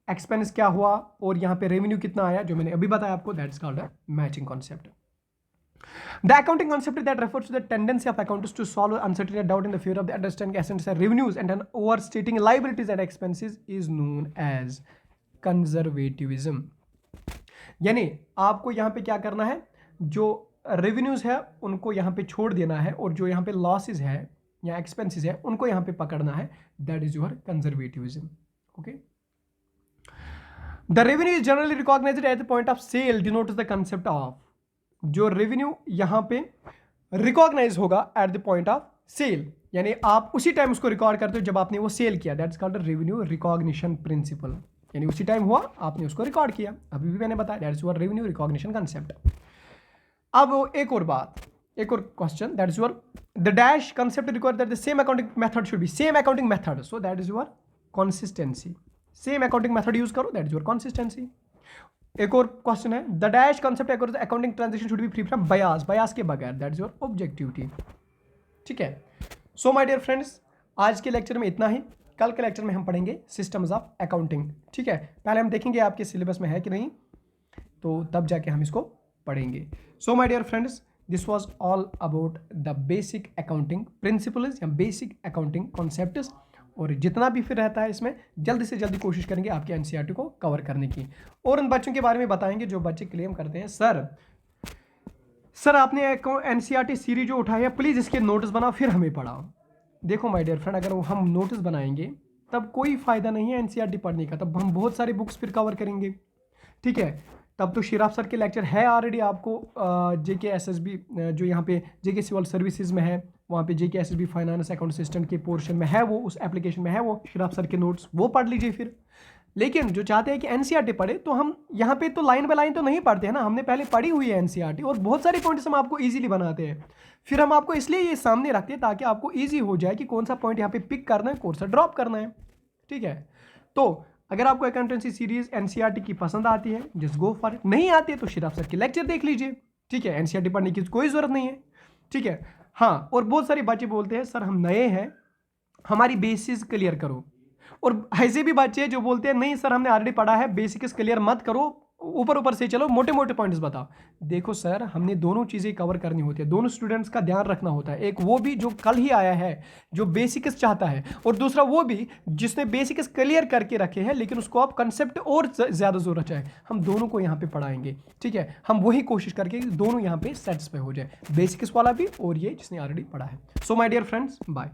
expense क्या हुआ और यहाँ पे रेवेन्यू कितना आया, जो मैंने अभी बताया आपको, that is called matching concept. The accounting concept that refers to the tendency of accountants to solve uncertainty and doubt in the favor of the understanding assets and revenues and then overstating liabilities and expenses is known as conservatism. यानी आपको यहाँ पे क्या करना है, जो revenues है उनको यहाँ पे छोड़ देना है, और जो यहाँ पे लॉसेज है या एक्सपेंसेस है उनको यहाँ पे पकड़ना है. That is your conservatism. Okay. The revenue is generally recognised at the point of sale denotes the concept of. जो रेवेन्यू यहाँ पे रिकॉग्नाइज होगा at the point of sale, यानी आप उसी टाइम उसको रिकॉर्ड करते हो जब आपने वो सेल किया. That is called revenue recognition principal, यानी उसी टाइम हुआ आपने उसको रिकॉर्ड किया. अभी भी मैंने बताया, that is your revenue recognition concept. अब एक और बात, एक और question, that is your the dash concept required that the same accounting method should be same accounting method. So that is your consistency. Same accounting method use करो, that is your consistency. एक और question है, the dash concept accounting transaction should be free from bias, bias के बगैर. That is your objectivity. ठीक है. So my dear friends, आज के लेक्चर में इतना ही. कल के लेक्चर में हम पढ़ेंगे सिस्टम्स ऑफ अकाउंटिंग. ठीक है. पहले हम देखेंगे आपके सिलेबस में है कि नहीं, तो तब जाके हम इसको पढ़ेंगे. So my dear friends, this was all about the basic accounting principles या बेसिक अकाउंटिंग कॉन्सेप्ट्स. और जितना भी फिर रहता है इसमें जल्दी से जल्दी कोशिश करेंगे आपके एनसीईआरटी को कवर करने की. और उन बच्चों के बारे में बताएंगे जो बच्चे क्लेम करते हैं, सर आपने एनसीईआरटी सीरीज जो उठाई है, प्लीज़ इसके नोट्स बनाओ फिर हमें पढ़ाओ. देखो माय डियर फ्रेंड, अगर हम नोट्स बनाएंगे तब कोई फ़ायदा नहीं है एनसीईआरटी पढ़ने का. तब हम बहुत सारी बुक्स फिर कवर करेंगे. ठीक है. तब तो शिराफ सर के लेक्चर है ऑलरेडी आपको, जेके एसएसबी जो यहाँ पे जेके सिविल सर्विसेज में है, वहाँ पे जेके एसएसबी फाइनेंस अकाउंट असिस्टेंट के पोर्शन में है, वो उस एप्लीकेशन में है, वो शिराफ सर के नोट्स वो पढ़ लीजिए फिर. लेकिन जो चाहते हैं कि एनसीईआरटी पढ़े, तो हम यहाँ पे तो लाइन बाय लाइन तो नहीं पढ़ते हैं ना, हमने पहले पढ़ी हुई है एनसीईआरटी, और बहुत सारे पॉइंट्स हम आपको ईजिली बनाते हैं. फिर हम आपको इसलिए ये सामने रखते हैं ताकि आपको ईजी हो जाए कि कौन सा पॉइंट यहाँ पे पिक करना है, कौन सा ड्रॉप करना है. ठीक है. तो अगर आपको अकाउंटेंसी सीरीज एनसीईआरटी की पसंद आती है, जस्ट गो फॉर इट. नहीं आती है तो शिराफ सर के लेक्चर देख लीजिए. ठीक है. एनसीईआरटी पढ़ने की कोई ज़रूरत नहीं है. ठीक है. हाँ, और बहुत सारे बच्चे बोलते हैं सर हम नए हैं, हमारी बेसिस क्लियर करो. और ऐसे भी बच्चे हैं जो बोलते हैं नहीं सर हमने ऑलरेडी पढ़ा है, बेसिक्स क्लियर मत करो, ऊपर ऊपर से चलो, मोटे मोटे पॉइंट्स बताओ. देखो सर, हमने दोनों चीज़ें कवर करनी होती है, दोनों स्टूडेंट्स का ध्यान रखना होता है. एक वो भी जो कल ही आया है, जो बेसिक्स चाहता है, और दूसरा वो भी जिसने बेसिक्स क्लियर करके रखे हैं लेकिन उसको आप कंसेप्ट और ज़्यादा ज़रूरत है. हम दोनों को यहाँ पे पढ़ाएंगे. ठीक है. हम वही कोशिश करके दोनों यहाँ पे सेटिस्फाई हो जाए, बेसिक्स वाला भी और ये जिसने ऑलरेडी पढ़ा है. So my dear friends, bye.